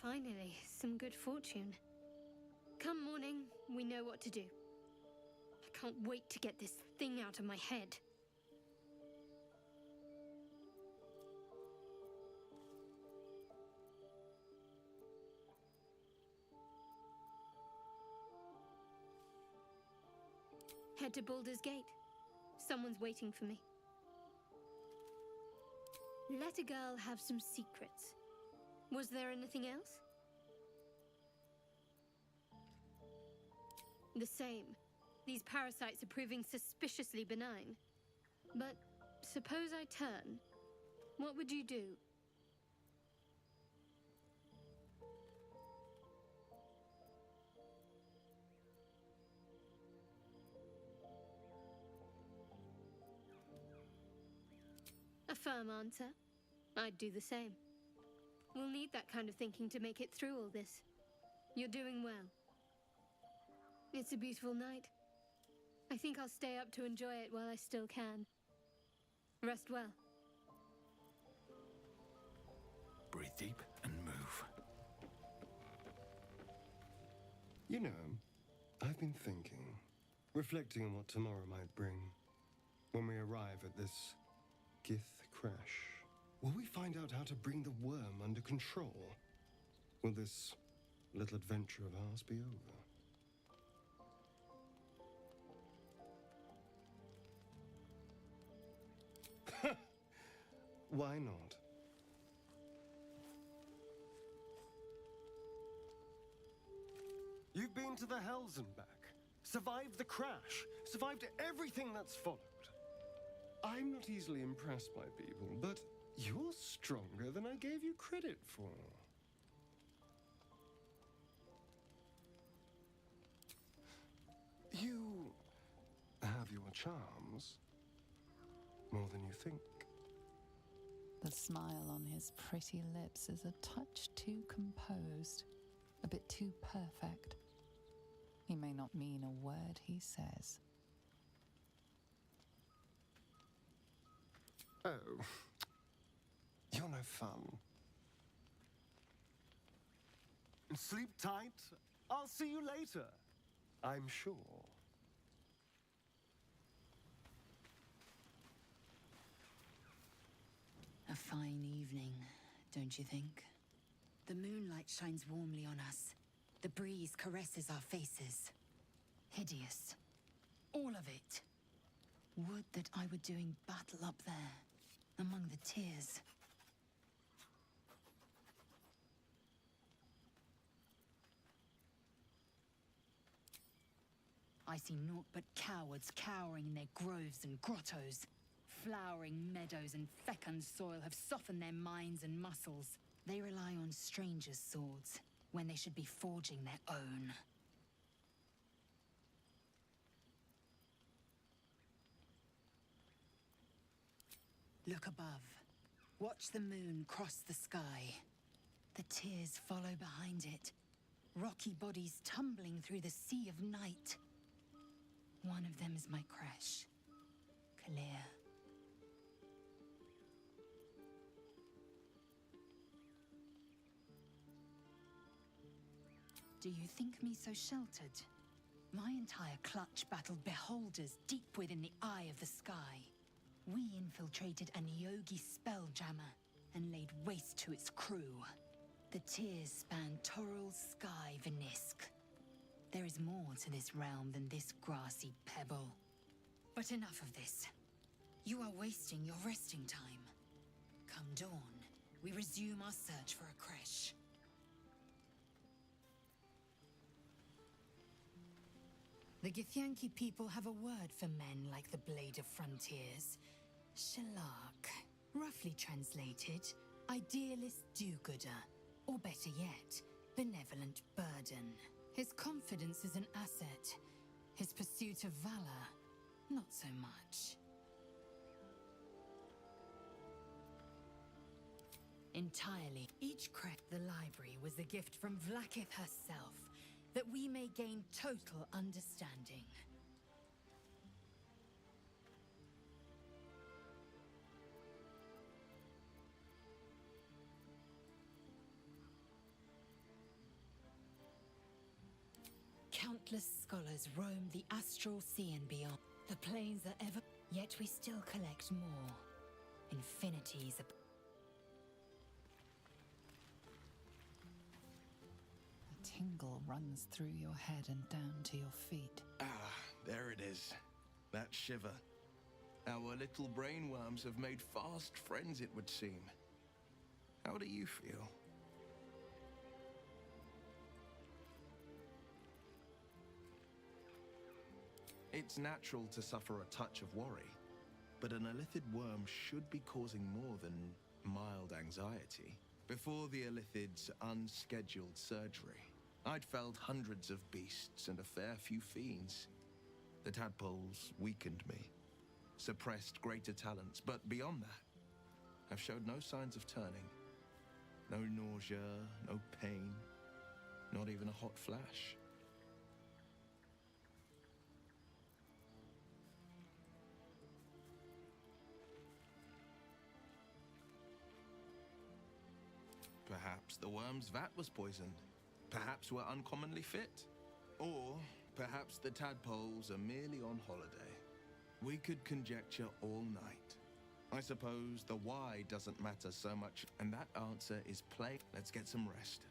Finally, some good fortune. Come morning, we know what to do. I can't wait to get this thing out of my head. Head to Baldur's Gate. Someone's waiting for me. Let a girl have some secrets. Was there anything else? The same. These parasites are proving suspiciously benign. But suppose I turn. What would you do? A firm answer. I'd do the same. We'll need that kind of thinking to make it through all this. You're doing well. It's a beautiful night. I think I'll stay up to enjoy it while I still can. Rest well. Breathe deep and move. You know, I've been thinking, reflecting on what tomorrow might bring. When we arrive at this Gith crash, will we find out how to bring the worm under control? Will this little adventure of ours be over? Why not? You've been to the Hells and back, survived the crash, survived everything that's followed. I'm not easily impressed by people, but you're stronger than I gave you credit for. You have your charms, more than you think. The smile on his pretty lips is a touch too composed, a bit too perfect. He may not mean a word he says. Oh, you're no fun. Sleep tight. I'll see you later, I'm sure. A fine evening, don't you think? The moonlight shines warmly on us. The breeze caresses our faces. Hideous. All of it. Would that I were doing battle up there, among the tears. I see naught but cowards cowering in their groves and grottos. Flowering meadows and fecund soil have softened their minds and muscles. They rely on strangers' swords when they should be forging their own. Look above. Watch the moon cross the sky. The tears follow behind it. Rocky bodies tumbling through the sea of night. One of them is my creche. Clear. Do you think me so sheltered? My entire clutch battled beholders deep within the eye of the sky. We infiltrated an Yogi spelljammer and laid waste to its crew. The tears span Toral's sky, Vinisk. There is more to this realm than this grassy pebble. But enough of this. You are wasting your resting time. Come dawn, we resume our search for a creche. The Githyanki people have a word for men like the Blade of Frontiers. Shalak. Roughly translated, idealist do-gooder. Or better yet, benevolent burden. His confidence is an asset. His pursuit of valor, not so much. Entirely. Each crack the library was a gift from Vlaakith herself, that we may gain total understanding. Countless scholars roam the astral sea and beyond. The planes are ever... Yet we still collect more. Infinities of... A tingle runs through your head and down to your feet. Ah, there it is. That shiver. Our little brainworms have made fast friends, it would seem. How do you feel? It's natural to suffer a touch of worry, but an Illithid worm should be causing more than mild anxiety. Before the Illithid's unscheduled surgery, I'd felled hundreds of beasts and a fair few fiends. The tadpoles weakened me, suppressed greater talents, but beyond that, I've showed no signs of turning. No nausea, no pain, not even a hot flash. Perhaps the worm's vat was poisoned. Perhaps we're uncommonly fit. Or perhaps the tadpoles are merely on holiday. We could conjecture all night. I suppose the why doesn't matter so much, and that answer is plain. Let's get some rest.